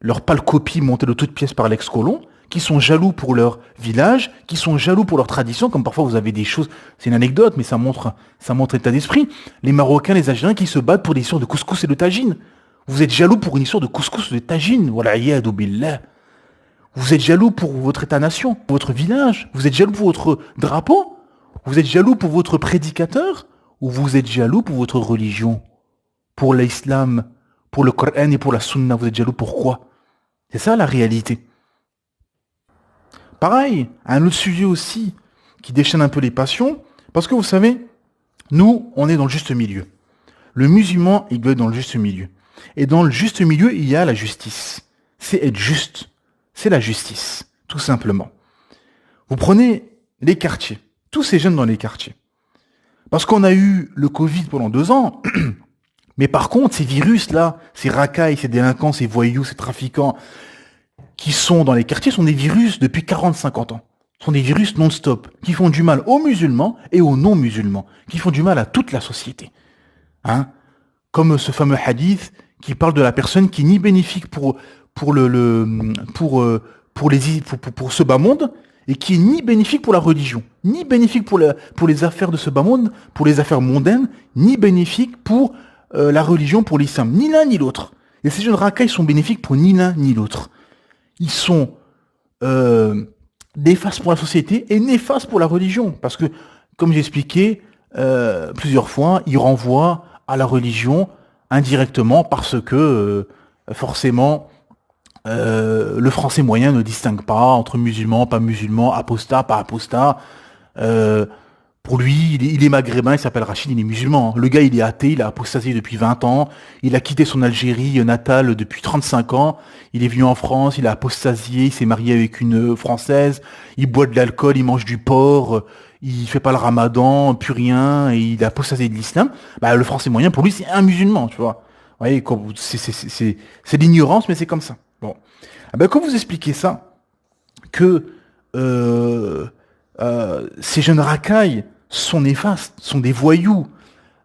leur pâle copie montée de toutes pièces par l'ex-colon, qui sont jaloux pour leur village, qui sont jaloux pour leur tradition, comme parfois vous avez des choses, c'est une anecdote, mais ça montre l'état d'esprit. Les Marocains, les Algériens qui se battent pour des histoires de couscous et de tagine. Vous êtes jaloux pour une histoire de couscous et de tagine. Wala'iyadu billah. Vous êtes jaloux pour votre état-nation, pour votre village. Vous êtes jaloux pour votre drapeau. Vous êtes jaloux pour votre prédicateur. Ou vous êtes jaloux pour votre religion, pour l'islam, pour le Coran et pour la sunna. Vous êtes jaloux pourquoi? C'est ça la réalité. Pareil, un autre sujet aussi qui déchaîne un peu les passions. Parce que vous savez, nous, on est dans le juste milieu. Le musulman, il doit être dans le juste milieu. Et dans le juste milieu, il y a la justice. C'est être juste. C'est la justice, tout simplement. Vous prenez les quartiers, tous ces jeunes dans les quartiers. Parce qu'on a eu le Covid pendant 2 ans, mais par contre, ces virus-là, ces racailles, ces délinquants, ces voyous, ces trafiquants qui sont dans les quartiers sont des virus depuis 40-50 ans. Ce sont des virus non-stop, qui font du mal aux musulmans et aux non-musulmans, qui font du mal à toute la société. Hein? Comme ce fameux hadith qui parle de la personne qui est ni bénéfique pour ce bas monde, et qui est ni bénéfique pour la religion, ni bénéfique pour les affaires de ce bas monde, pour les affaires mondaines, ni bénéfique pour la religion, pour l'islam, ni l'un ni l'autre. Et ces jeunes racailles sont bénéfiques pour ni l'un ni l'autre. Ils sont néfastes pour la société et néfastes pour la religion, parce que, comme j'ai expliqué plusieurs fois, ils renvoient à la religion indirectement parce que forcément le français moyen ne distingue pas entre musulmans, pas musulmans, apostats, pas apostats. Pour lui, il est maghrébin, il s'appelle Rachid, il est musulman. Le gars, il est athée, il a apostasé depuis 20 ans. Il a quitté son Algérie natale depuis 35 ans. Il est venu en France, il a apostasié, il s'est marié avec une Française. Il boit de l'alcool, il mange du porc, il fait pas le ramadan, plus rien, et il a apostasé de l'islam. Bah, le français moyen, pour lui, c'est un musulman, tu vois. Vous voyez, c'est l'ignorance, mais c'est comme ça. Bon. Ah ben, quand vous expliquez ça, que euh, ces jeunes racailles sont néfastes, sont des voyous,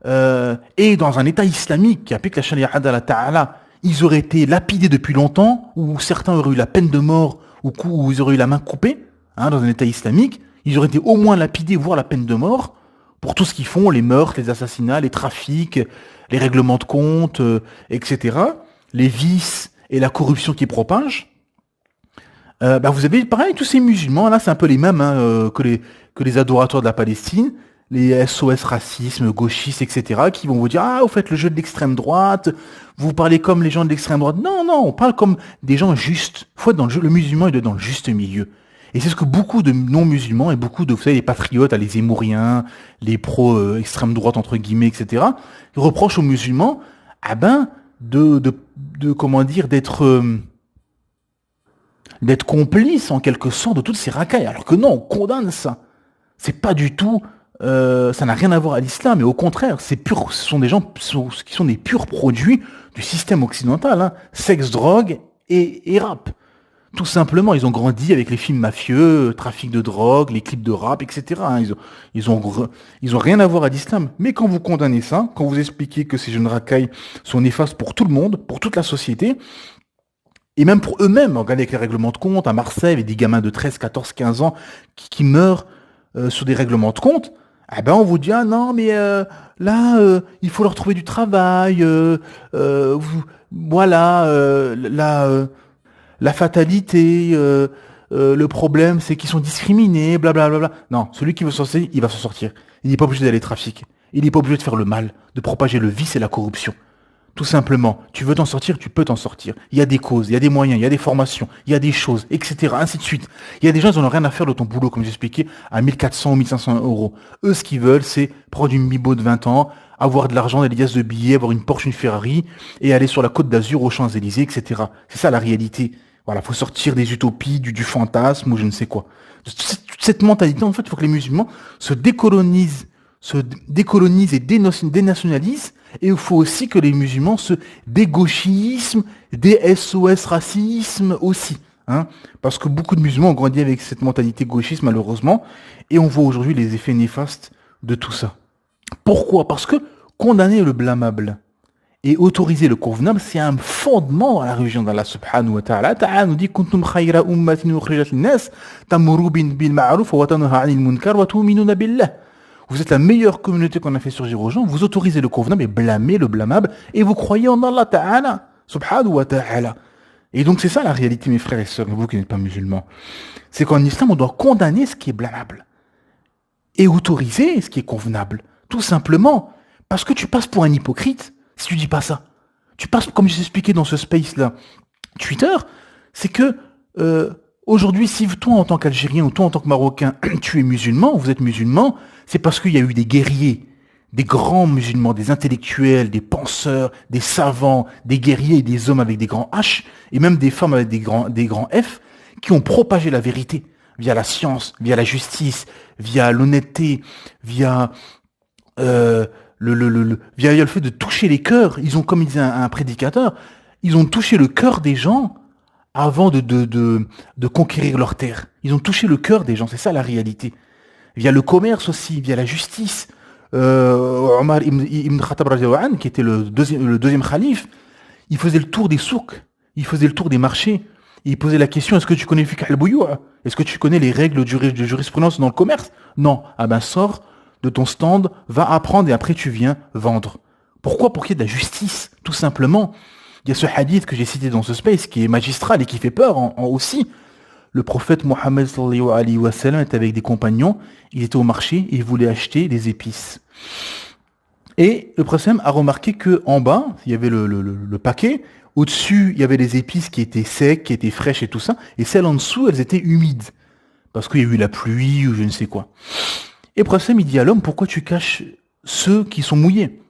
et dans un État islamique qui applique la charia d'Allah Ta'ala, ils auraient été lapidés depuis longtemps, ou certains auraient eu la peine de mort, ou ils auraient eu la main coupée, hein, dans un État islamique, ils auraient été au moins lapidés, voire la peine de mort, pour tout ce qu'ils font, les meurtres, les assassinats, les trafics, les règlements de compte, etc., les vices et la corruption qui propagent. Bah vous avez pareil tous ces musulmans là, c'est un peu les mêmes hein, que les adorateurs de la Palestine, les SOS racisme, gauchistes, etc. qui vont vous dire ah vous faites le jeu de l'extrême droite, vous parlez comme les gens de l'extrême droite. Non non, on parle comme des gens justes. Faut être dans le jeu, le musulman il doit être dans le juste milieu. Et c'est ce que beaucoup de non-musulmans et beaucoup de vous savez les patriotes, les zémouriens, les pro extrême droite entre guillemets, etc. reprochent aux musulmans ah ben de comment dire d'être complice en quelque sorte de toutes ces racailles. Alors que non, on condamne ça. C'est pas du tout, ça n'a rien à voir à l'islam, mais au contraire, c'est pur. Ce sont des gens qui sont des purs produits du système occidental, hein. Sexe, drogue et rap. Tout simplement, ils ont grandi avec les films mafieux, trafic de drogue, les clips de rap, etc. hein. Ils ont rien à voir à l'islam. Mais quand vous condamnez ça, quand vous expliquez que ces jeunes racailles sont néfastes pour tout le monde, pour toute la société, et même pour eux-mêmes, regardez avec les règlements de compte, à Marseille, avec des gamins de 13, 14, 15 ans qui meurent sur des règlements de compte, eh ben on vous dit, ah non, mais là, il faut leur trouver du travail, voilà, la fatalité, le problème, c'est qu'ils sont discriminés, blablabla. Non, celui qui veut s'en sortir, il va s'en sortir. Il n'est pas obligé d'aller trafiquer. Il n'est pas obligé de faire le mal, de propager le vice et la corruption. Tout simplement, tu veux t'en sortir, tu peux t'en sortir. Il y a des causes, il y a des moyens, il y a des formations, il y a des choses, etc. Ainsi de suite. Il y a des gens, ils n'ont rien à faire de ton boulot, comme j'expliquais, à 1400 ou 1500 euros. Eux, ce qu'ils veulent, c'est prendre une bibo de 20 ans, avoir de l'argent, des liasses de billets, avoir une Porsche, une Ferrari, et aller sur la Côte d'Azur, aux Champs-Élysées, etc. C'est ça la réalité. Voilà, faut sortir des utopies, du fantasme, ou je ne sais quoi. Toute cette mentalité, en fait, il faut que les musulmans se décolonisent et dénationalisent. Et il faut aussi que les musulmans se dégauchisme, des SOS racisme aussi. Hein, parce que beaucoup de musulmans ont grandi avec cette mentalité gauchiste, malheureusement. Et on voit aujourd'hui les effets néfastes de tout ça. Pourquoi? Parce que condamner le blâmable et autoriser le convenable, c'est un fondement à la religion d'Allah subhanahu wa ta'ala. Ta'ala nous dit kuntum khayra ummatin ukhrijat lin-nas ta'muru bil ma'ruf wa tanha 'anil munkar wa tu'minuna billah. Vous êtes la meilleure communauté qu'on a fait surgir aux gens, vous autorisez le convenable et blâmez le blâmable, et vous croyez en Allah Ta'ala, subhanahu wa ta'ala. Et donc c'est ça la réalité, mes frères et sœurs, vous qui n'êtes pas musulmans. C'est qu'en islam, on doit condamner ce qui est blâmable, et autoriser ce qui est convenable. Tout simplement, parce que tu passes pour un hypocrite, si tu dis pas ça. Tu passes, comme je t'ai expliqué dans ce space-là, Twitter, c'est que, aujourd'hui, si toi, en tant qu'Algérien ou toi, en tant que Marocain, tu es musulman, vous êtes musulman, c'est parce qu'il y a eu des guerriers, des grands musulmans, des intellectuels, des penseurs, des savants, des guerriers et des hommes avec des grands H, et même des femmes avec des grands F, qui ont propagé la vérité via la science, via la justice, via l'honnêteté, via via le fait de toucher les cœurs. Ils ont, comme il disait un prédicateur, ils ont touché le cœur des gens avant de conquérir leur terre. Ils ont touché le cœur des gens, c'est ça la réalité. Via le commerce aussi, via la justice. Omar ibn Khattab, qui était le deuxième calife, il faisait le tour des souks, il faisait le tour des marchés, et il posait la question, est-ce que tu connais le fiqh al-buyou'? Est-ce que tu connais les règles de jurisprudence dans le commerce? Non. Ah ben sors de ton stand, va apprendre et après tu viens vendre. Pourquoi? Pour qu'il y ait de la justice, tout simplement. Il y a ce hadith que j'ai cité dans ce space qui est magistral et qui fait peur aussi. Le prophète Mohammed sallallahu alayhi wa sallam était avec des compagnons, il était au marché et il voulait acheter des épices. Et le prophète a remarqué que en bas, il y avait le paquet, au-dessus, il y avait des épices qui étaient secs, qui étaient fraîches et tout ça, et celles en dessous, elles étaient humides, parce qu'il y a eu la pluie ou je ne sais quoi. Et le prophète il dit à l'homme, pourquoi tu caches ceux qui sont mouillés?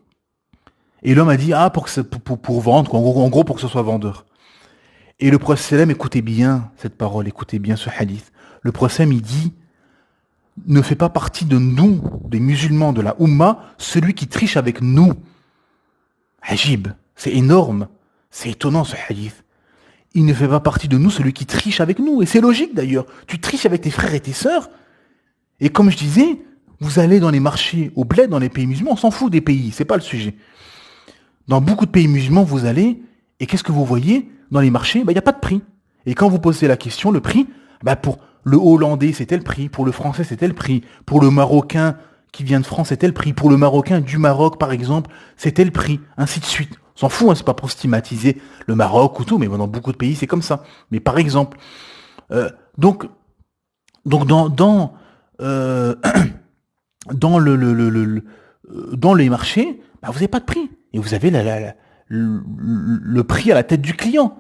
Et l'homme a dit, ah, pour vendre, quoi. En gros, pour que ce soit vendeur. Et le prophète, écoutez bien cette parole, écoutez bien ce hadith. Le prophète, il dit, ne fait pas partie de nous, des musulmans de la Oumma, celui qui triche avec nous. Ajib, c'est énorme, c'est étonnant ce hadith. Il ne fait pas partie de nous, celui qui triche avec nous. Et c'est logique d'ailleurs. Tu triches avec tes frères et tes sœurs. Et comme je disais, vous allez dans les marchés au bled, dans les pays musulmans, on s'en fout des pays, c'est pas le sujet. Dans beaucoup de pays musulmans, vous allez, et qu'est-ce que vous voyez? Dans les marchés, il n'y a pas de prix. Et quand vous posez la question, le prix, pour le Hollandais, c'est tel prix. Pour le Français, c'est tel prix. Pour le Marocain qui vient de France, c'est tel prix. Pour le Marocain du Maroc, par exemple, c'est tel prix. Ainsi de suite. On s'en fout, hein, c'est pas pour stigmatiser le Maroc ou tout, mais dans beaucoup de pays, c'est comme ça. Mais par exemple, donc dans dans dans les marchés, vous n'avez pas de prix. Et vous avez le prix à la tête du client.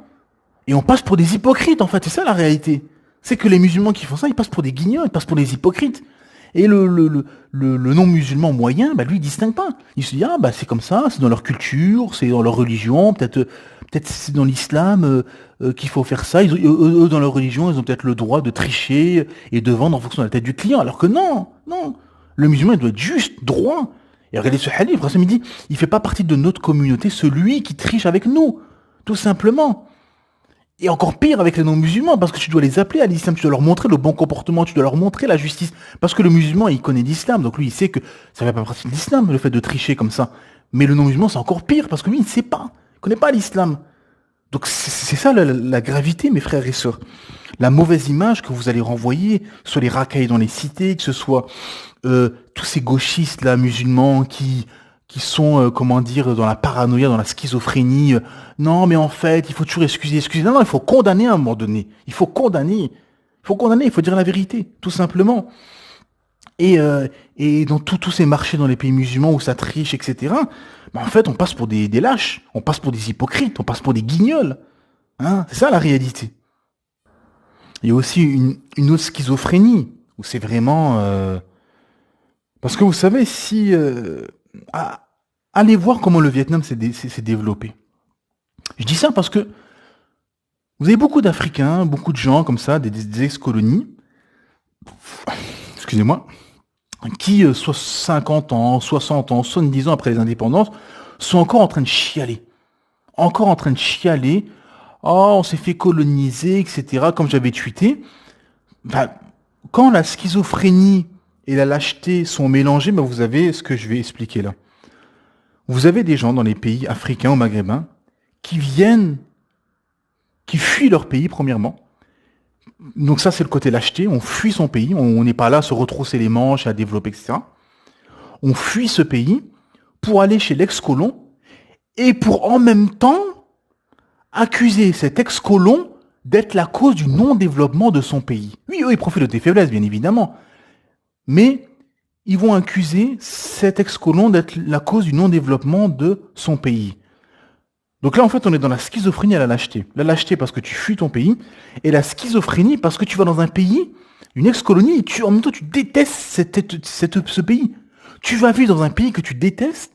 Et on passe pour des hypocrites, en fait. C'est ça la réalité. C'est que les musulmans qui font ça, ils passent pour des guignols, ils passent pour des hypocrites. Et le non-musulman moyen, lui, il distingue pas. Il se dit, c'est comme ça, c'est dans leur culture, c'est dans leur religion, peut-être c'est dans l'islam qu'il faut faire ça. Eux, dans leur religion, ils ont peut-être le droit de tricher et de vendre en fonction de la tête du client. Alors que non. Le musulman, il doit être juste, droit. Et regardez ce hadith, après midi, il fait pas partie de notre communauté, celui qui triche avec nous. Tout simplement. Et encore pire avec les non-musulmans, parce que tu dois les appeler à l'islam, tu dois leur montrer le bon comportement, tu dois leur montrer la justice. Parce que le musulman, il connaît l'islam, donc lui, il sait que ça ne fait pas partie de l'islam, le fait de tricher comme ça. Mais le non-musulman, c'est encore pire, parce que lui, il ne sait pas, il ne connaît pas l'islam. Donc c'est ça la gravité, mes frères et sœurs. La mauvaise image que vous allez renvoyer sur les racailles dans les cités, que ce soit tous ces gauchistes là, musulmans qui sont, dans la paranoïa, dans la schizophrénie. Non, mais en fait, il faut toujours excuser. Non, il faut condamner à un moment donné. Il faut condamner, il faut dire la vérité, tout simplement. Et dans tous ces marchés dans les pays musulmans où ça triche, etc., en fait, on passe pour des lâches, on passe pour des hypocrites, on passe pour des guignols. Hein, c'est ça la réalité. Il y a aussi une autre schizophrénie, où c'est vraiment... Parce que vous savez, si... allez voir comment le Vietnam s'est développé. Je dis ça parce que vous avez beaucoup d'Africains, beaucoup de gens comme ça, des ex-colonies, excusez-moi, qui, soit 50 ans, 60 ans, 70 ans après les indépendances, sont encore en train de chialer. Encore en train de chialer. Oh, on s'est fait coloniser, etc. Comme j'avais tweeté. Quand la schizophrénie et la lâcheté sont mélangées, vous avez ce que je vais expliquer là. Vous avez des gens dans les pays africains ou maghrébins qui fuient leur pays, premièrement. Donc ça, c'est le côté lâcheté. On fuit son pays. On n'est pas là à se retrousser les manches, à développer, etc. On fuit ce pays pour aller chez l'ex-colon et pour en même temps accuser cet ex-colon d'être la cause du non-développement de son pays. Oui, eux, ils profitent de tes faiblesses, bien évidemment. Mais ils vont accuser cet ex-colon d'être la cause du non-développement de son pays. Donc là, en fait, on est dans la schizophrénie à la lâcheté. La lâcheté parce que tu fuis ton pays, et la schizophrénie parce que tu vas dans un pays, une ex-colonie, et en même temps, tu détestes ce pays. Tu vas vivre dans un pays que tu détestes,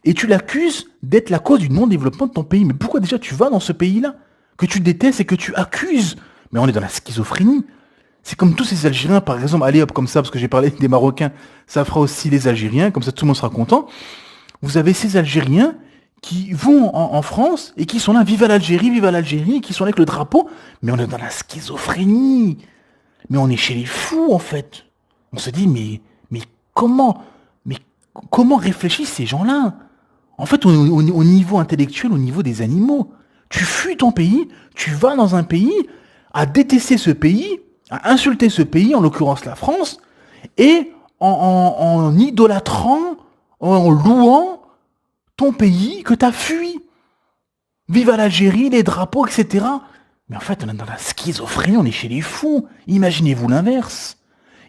et tu l'accuses d'être la cause du non-développement de ton pays. Mais pourquoi déjà tu vas dans ce pays-là, que tu détestes et que tu accuses? Mais on est dans la schizophrénie. C'est comme tous ces Algériens, par exemple, allez hop, comme ça, parce que j'ai parlé des Marocains, ça fera aussi les Algériens, comme ça tout le monde sera content. Vous avez ces Algériens qui vont en France et qui sont là, vive à l'Algérie, qui sont là avec le drapeau, mais on est dans la schizophrénie. Mais on est chez les fous, en fait. On se dit, mais comment réfléchissent ces gens-là? En fait, au niveau intellectuel, au niveau des animaux, tu fuis ton pays, tu vas dans un pays à détester ce pays, à insulter ce pays, en l'occurrence la France, et en idolâtrant, en louant ton pays que t'as fui. Vive à l'Algérie, les drapeaux, etc. Mais en fait, on est dans la schizophrénie, on est chez les fous. Imaginez-vous l'inverse.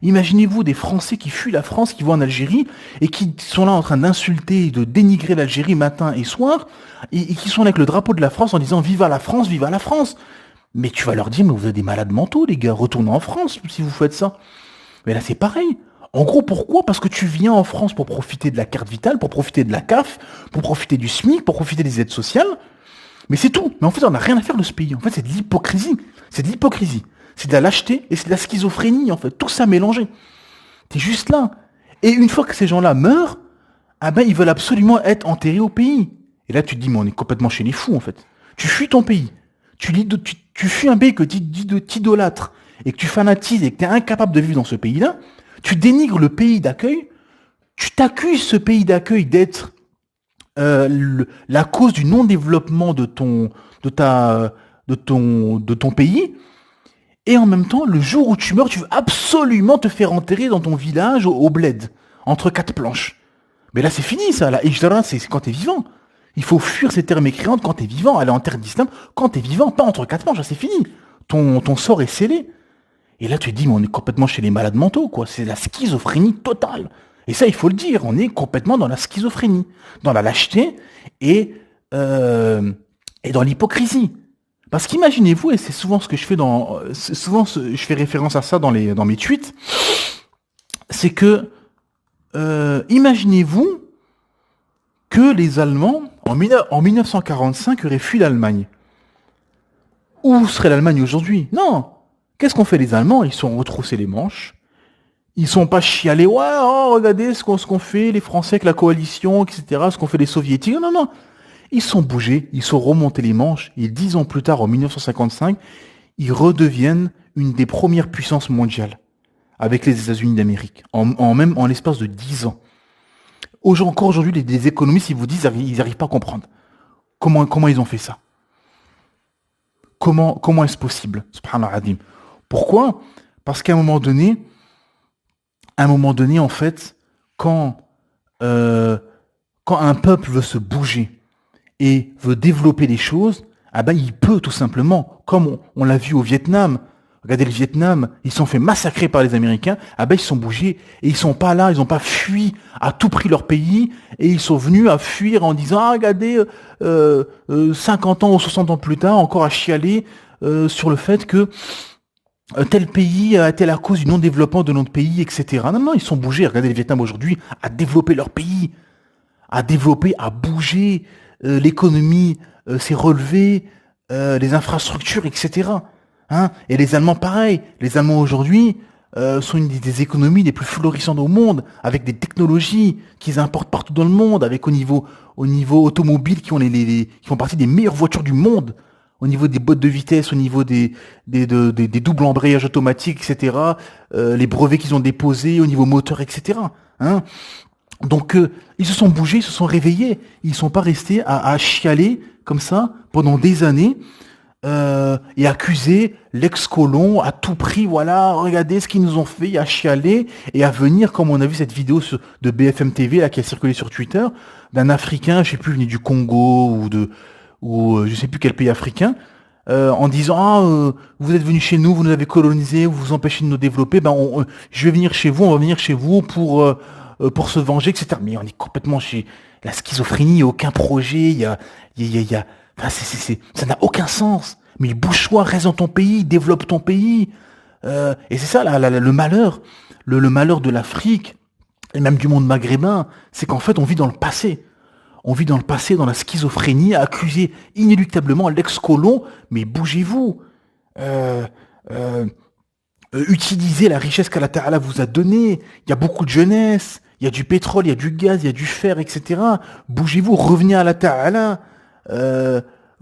Imaginez-vous des Français qui fuient la France, qui vont en Algérie, et qui sont là en train d'insulter et de dénigrer l'Algérie matin et soir, et qui sont là avec le drapeau de la France en disant « Vive à la France, vive à la France !» Mais tu vas leur dire « Mais vous êtes des malades mentaux, les gars, retournez en France si vous faites ça. » Mais là, c'est pareil. En gros, pourquoi? Parce que tu viens en France pour profiter de la carte vitale, pour profiter de la CAF, pour profiter du SMIC, pour profiter des aides sociales. Mais c'est tout. Mais en fait, on n'a rien à faire de ce pays. En fait, c'est de l'hypocrisie. C'est de l'hypocrisie. C'est de la lâcheté et c'est de la schizophrénie, en fait. Tout ça mélangé. T'es juste là. Et une fois que ces gens-là meurent, ah ben, ils veulent absolument être enterrés au pays. Et là, tu te dis, mais on est complètement chez les fous, en fait. Tu fuis ton pays. Tu fuis un pays que tu t'idolâtres et que tu fanatises et que tu es incapable de vivre dans ce pays-là. Tu dénigres le pays d'accueil. Tu t'accuses ce pays d'accueil d'être la cause du non-développement de ton pays. Et en même temps, le jour où tu meurs, tu veux absolument te faire enterrer dans ton village au bled, entre quatre planches. Mais là, c'est fini, ça. La hijra, c'est quand t'es vivant. Il faut fuir ces terres mécréantes quand t'es vivant, aller en terre d'islam quand t'es vivant, pas entre quatre planches, c'est fini. Ton sort est scellé. Et là, tu te dis, mais on est complètement chez les malades mentaux, quoi. C'est la schizophrénie totale. Et ça, il faut le dire, on est complètement dans la schizophrénie, dans la lâcheté et dans l'hypocrisie. Parce qu'imaginez-vous, et c'est souvent ce que je fais je fais référence à ça dans mes tweets, c'est que, imaginez-vous que les Allemands, en 1945, auraient fui l'Allemagne. Où serait l'Allemagne aujourd'hui? Non. Qu'est-ce qu'ont fait les Allemands? Ils se sont retroussés les manches. Ils sont pas chialés, ouais, oh, regardez ce qu'on fait, les Français avec la coalition, etc., ce qu'ont fait les Soviétiques. Non, non. Ils sont bougés, ils sont remontés les manches, et 10 ans plus tard, en 1955, ils redeviennent une des premières puissances mondiales, avec les États-Unis d'Amérique, en l'espace de 10 ans. Encore aujourd'hui, les économistes, ils vous disent, ils n'arrivent pas à comprendre. Comment ils ont fait ça? Comment est-ce possible? Subhanallah Adim. Pourquoi? Parce qu'à un moment donné, en fait, quand un peuple veut se bouger et veut développer les choses, ah ben il peut tout simplement, comme on l'a vu au Vietnam. Regardez le Vietnam, ils se sont fait massacrer par les Américains, ah ben ils se sont bougés et ils sont pas là, ils ont pas fui à tout prix leur pays et ils sont venus à fuir en disant ah regardez 50 ans ou 60 ans plus tard encore à chialer sur le fait que tel pays a été la cause du non-développement de notre pays, etc. Non, non, ils sont bougés. Regardez le Vietnam aujourd'hui à développer leur pays, à bouger, l'économie s'est relevée, les infrastructures, etc. Hein, et les Allemands, pareil. Les Allemands aujourd'hui sont une des économies les plus florissantes au monde, avec des technologies qu'ils importent partout dans le monde, avec au niveau automobile qui font partie des meilleures voitures du monde, au niveau des boîtes de vitesse, au niveau des doubles embrayages automatiques, etc. Les brevets qu'ils ont déposés, au niveau moteur, etc. Hein. Donc ils se sont bougés, ils se sont réveillés, ils sont pas restés à chialer comme ça pendant des années. Et accuser l'ex-colon à tout prix, voilà, regardez ce qu'ils nous ont fait, à chialer, et à venir, comme on a vu cette vidéo de BFM TV, là, qui a circulé sur Twitter, d'un Africain, je sais plus, venu du Congo, ou je sais plus quel pays africain, en disant, vous êtes venus chez nous, vous nous avez colonisés, vous vous empêchez de nous développer, je vais venir chez vous, on va venir chez vous pour se venger, etc. Mais on est complètement chez la schizophrénie, il n'y a aucun projet, enfin, ça n'a aucun sens. Mais bouge-toi, reste dans ton pays, développe ton pays. Et c'est ça le malheur. Le malheur de l'Afrique, et même du monde maghrébin, c'est qu'en fait, on vit dans le passé. On vit dans le passé, dans la schizophrénie, à accuser inéluctablement l'ex-colon, mais bougez-vous. Utilisez la richesse qu'Allah Ta'ala vous a donnée. Il y a beaucoup de jeunesse, il y a du pétrole, il y a du gaz, il y a du fer, etc. Bougez-vous, revenez à Allah Ta'ala.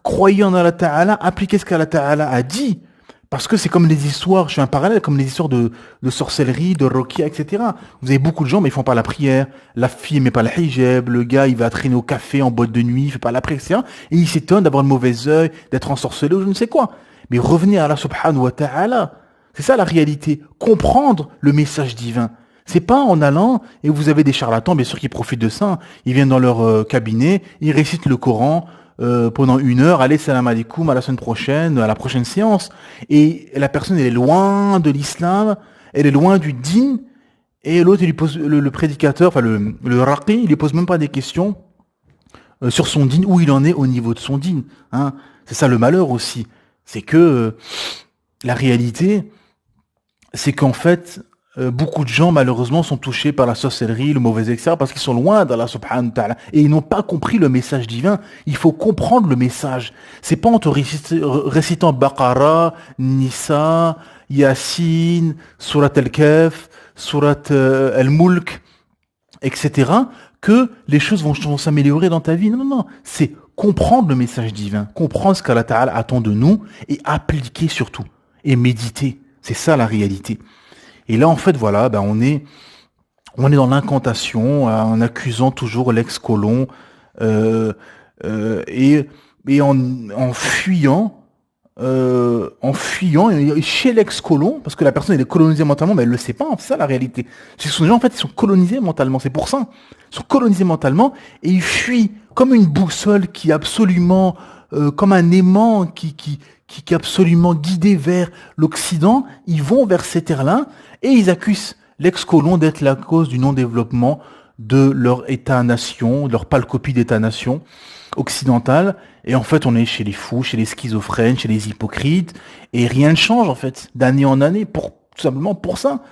Croyez en Allah Ta'ala, appliquez ce qu'Allah Ta'ala a dit. Parce que c'est comme les histoires, je fais un parallèle, comme les histoires de sorcellerie, de Rokia, etc. Vous avez beaucoup de gens, mais ils font pas la prière. La fille met pas le hijab, le gars, il va traîner au café en boîte de nuit, il fait pas la prière, etc. Et il s'étonne d'avoir le mauvais œil, d'être ensorcelé ou je ne sais quoi. Mais revenez à Allah subhanahu wa ta'ala. C'est ça la réalité. Comprendre le message divin. C'est pas en allant, et vous avez des charlatans, bien sûr, qui profitent de ça. Ils viennent dans leur cabinet, ils récitent le Coran, pendant 1 heure, allez, salam alaikum, à la semaine prochaine, à la prochaine séance. Et la personne, elle est loin de l'islam, elle est loin du din, et l'autre, il lui pose, le prédicateur, enfin le raqi, il lui pose même pas des questions sur son din, où il en est au niveau de son din. Hein. C'est ça le malheur aussi. C'est que la réalité, c'est qu'en fait, beaucoup de gens, malheureusement, sont touchés par la sorcellerie, le mauvais exercice, parce qu'ils sont loin d'Allah subhanahu wa ta'ala. Et ils n'ont pas compris le message divin. Il faut comprendre le message. C'est pas en te récitant Baqara, Nisa, Yassine, Surat Al-Kahf, Surat Al-Mulk, etc., que les choses vont s'améliorer dans ta vie. Non, non, non. C'est comprendre le message divin, comprendre ce qu'Allah Ta'ala attend de nous et appliquer surtout. Et méditer. C'est ça la réalité. Et là, en fait, voilà, ben on est dans l'incantation, en accusant toujours l'ex-colon, euh, et en fuyant chez l'ex-colon, parce que la personne elle est colonisée mentalement, mais elle le sait pas, hein, c'est ça la réalité. Ce sont des gens, en fait, ils sont colonisés mentalement, c'est pour ça. Ils sont colonisés mentalement, et ils fuient comme une boussole qui est absolument, comme un aimant qui est absolument guidé vers l'Occident. Ils vont vers ces terres-là, et ils accusent l'ex-colon d'être la cause du non-développement de leur État-nation, de leur pâle copie d'État-nation occidental. Et en fait, on est chez les fous, chez les schizophrènes, chez les hypocrites, et rien ne change en fait, d'année en année, tout simplement pour ça.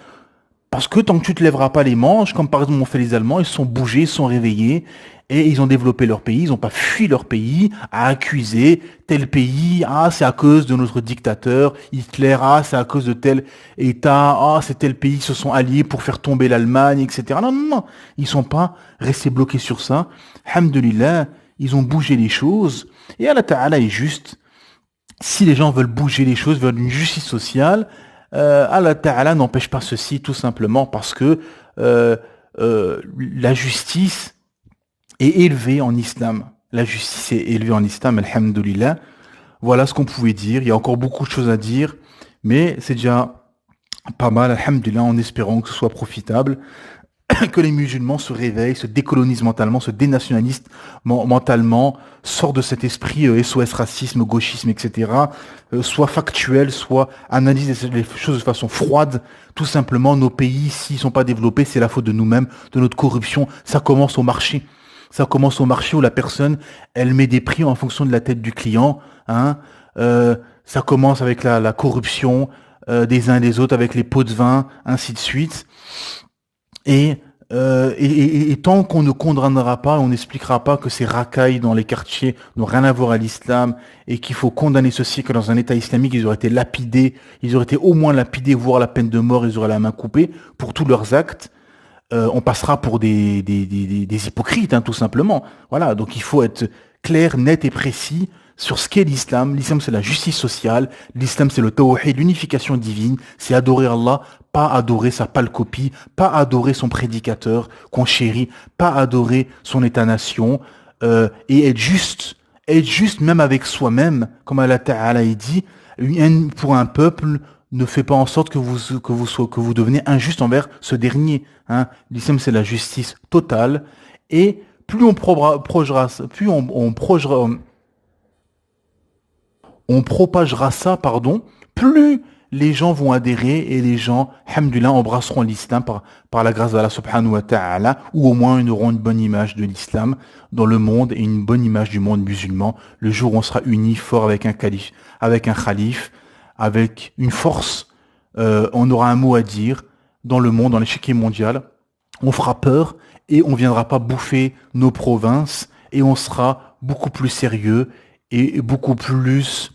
Parce que tant que tu te lèveras pas les manches, comme par exemple ont fait les Allemands, ils se sont bougés, ils se sont réveillés, et ils ont développé leur pays, ils n'ont pas fui leur pays, à accuser tel pays, ah c'est à cause de notre dictateur, Hitler, ah c'est à cause de tel État, ah c'est tel pays qui se sont alliés pour faire tomber l'Allemagne, etc. Non, non, non, ils sont pas restés bloqués sur ça. Alhamdulillah, ils ont bougé les choses, et Allah Ta'ala est juste. Si les gens veulent bouger les choses, veulent une justice sociale, Allah Ta'ala n'empêche pas ceci tout simplement parce que la justice est élevée en islam. La justice est élevée en islam, alhamdoulilah. Voilà ce qu'on pouvait dire. Il y a encore beaucoup de choses à dire, mais c'est déjà pas mal, alhamdoulilah, en espérant que ce soit profitable. Que les musulmans se réveillent, se décolonisent mentalement, se dénationalisent mentalement, sortent de cet esprit SOS racisme, gauchisme, etc. Soit factuel, soit analysent les choses de façon froide. Tout simplement, nos pays, s'ils sont pas développés, c'est la faute de nous-mêmes, de notre corruption. Ça commence au marché. Ça commence au marché où la personne, elle met des prix en fonction de la tête du client. Hein. Ça commence avec la corruption des uns et des autres, avec les pots de vin, ainsi de suite. Et tant qu'on ne condamnera pas, on n'expliquera pas que ces racailles dans les quartiers n'ont rien à voir à l'islam et qu'il faut condamner ceci, que dans un État islamique, ils auraient été lapidés, ils auraient été au moins lapidés, voire la peine de mort, ils auraient la main coupée pour tous leurs actes, on passera pour des hypocrites, hein, tout simplement. Voilà, donc il faut être clair, net et précis sur ce qu'est l'islam. L'islam, c'est la justice sociale. L'islam, c'est le tawhid, l'unification divine. C'est adorer Allah, pas adorer sa pâle copie, pas adorer son prédicateur qu'on chérit, pas adorer son État-nation, et être juste même avec soi-même, comme Allah Ta'ala dit, pour un peuple, ne fait pas en sorte que vous devenez injuste envers ce dernier. Hein. L'islam, c'est la justice totale. Et plus on propagera ça, pardon, plus les gens vont adhérer et les gens, alhamdoulilah, embrasseront l'islam par la grâce d'Allah subhanahu wa ta'ala, ou au moins ils auront une bonne image de l'islam dans le monde et une bonne image du monde musulman, le jour où on sera unis, fort avec un calife, avec une force, on aura un mot à dire dans le monde, dans l'échiquier mondial, on fera peur et on viendra pas bouffer nos provinces et on sera beaucoup plus sérieux et beaucoup plus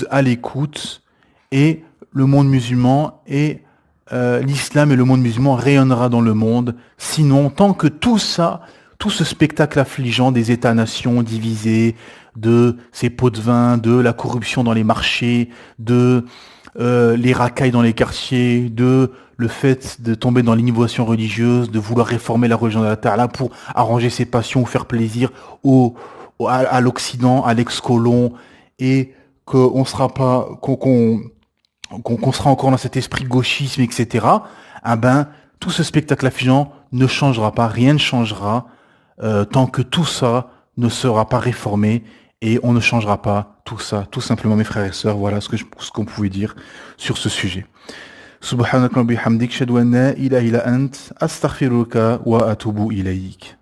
à l'écoute, et le monde musulman et l'islam et le monde musulman rayonnera dans le monde. Sinon, tant que tout ce spectacle affligeant des États-nations divisés, de ces pots de vin, de la corruption dans les marchés, de les racailles dans les quartiers, de le fait de tomber dans l'innovation religieuse, de vouloir réformer la religion d'Allah Ta'ala pour arranger ses passions ou faire plaisir à l'Occident, à l'ex-colon, et qu'on sera pas, qu'on sera encore dans cet esprit gauchisme, etc. Ah ben, tout ce spectacle affligeant ne changera pas, rien ne changera tant que tout ça ne sera pas réformé, et on ne changera pas tout ça, tout simplement, mes frères et sœurs. Voilà ce qu'on pouvait dire sur ce sujet. Subhanaka wa bihamdik, shadu an la ilaha illa ant, astaghfiruka wa atubu ilayk.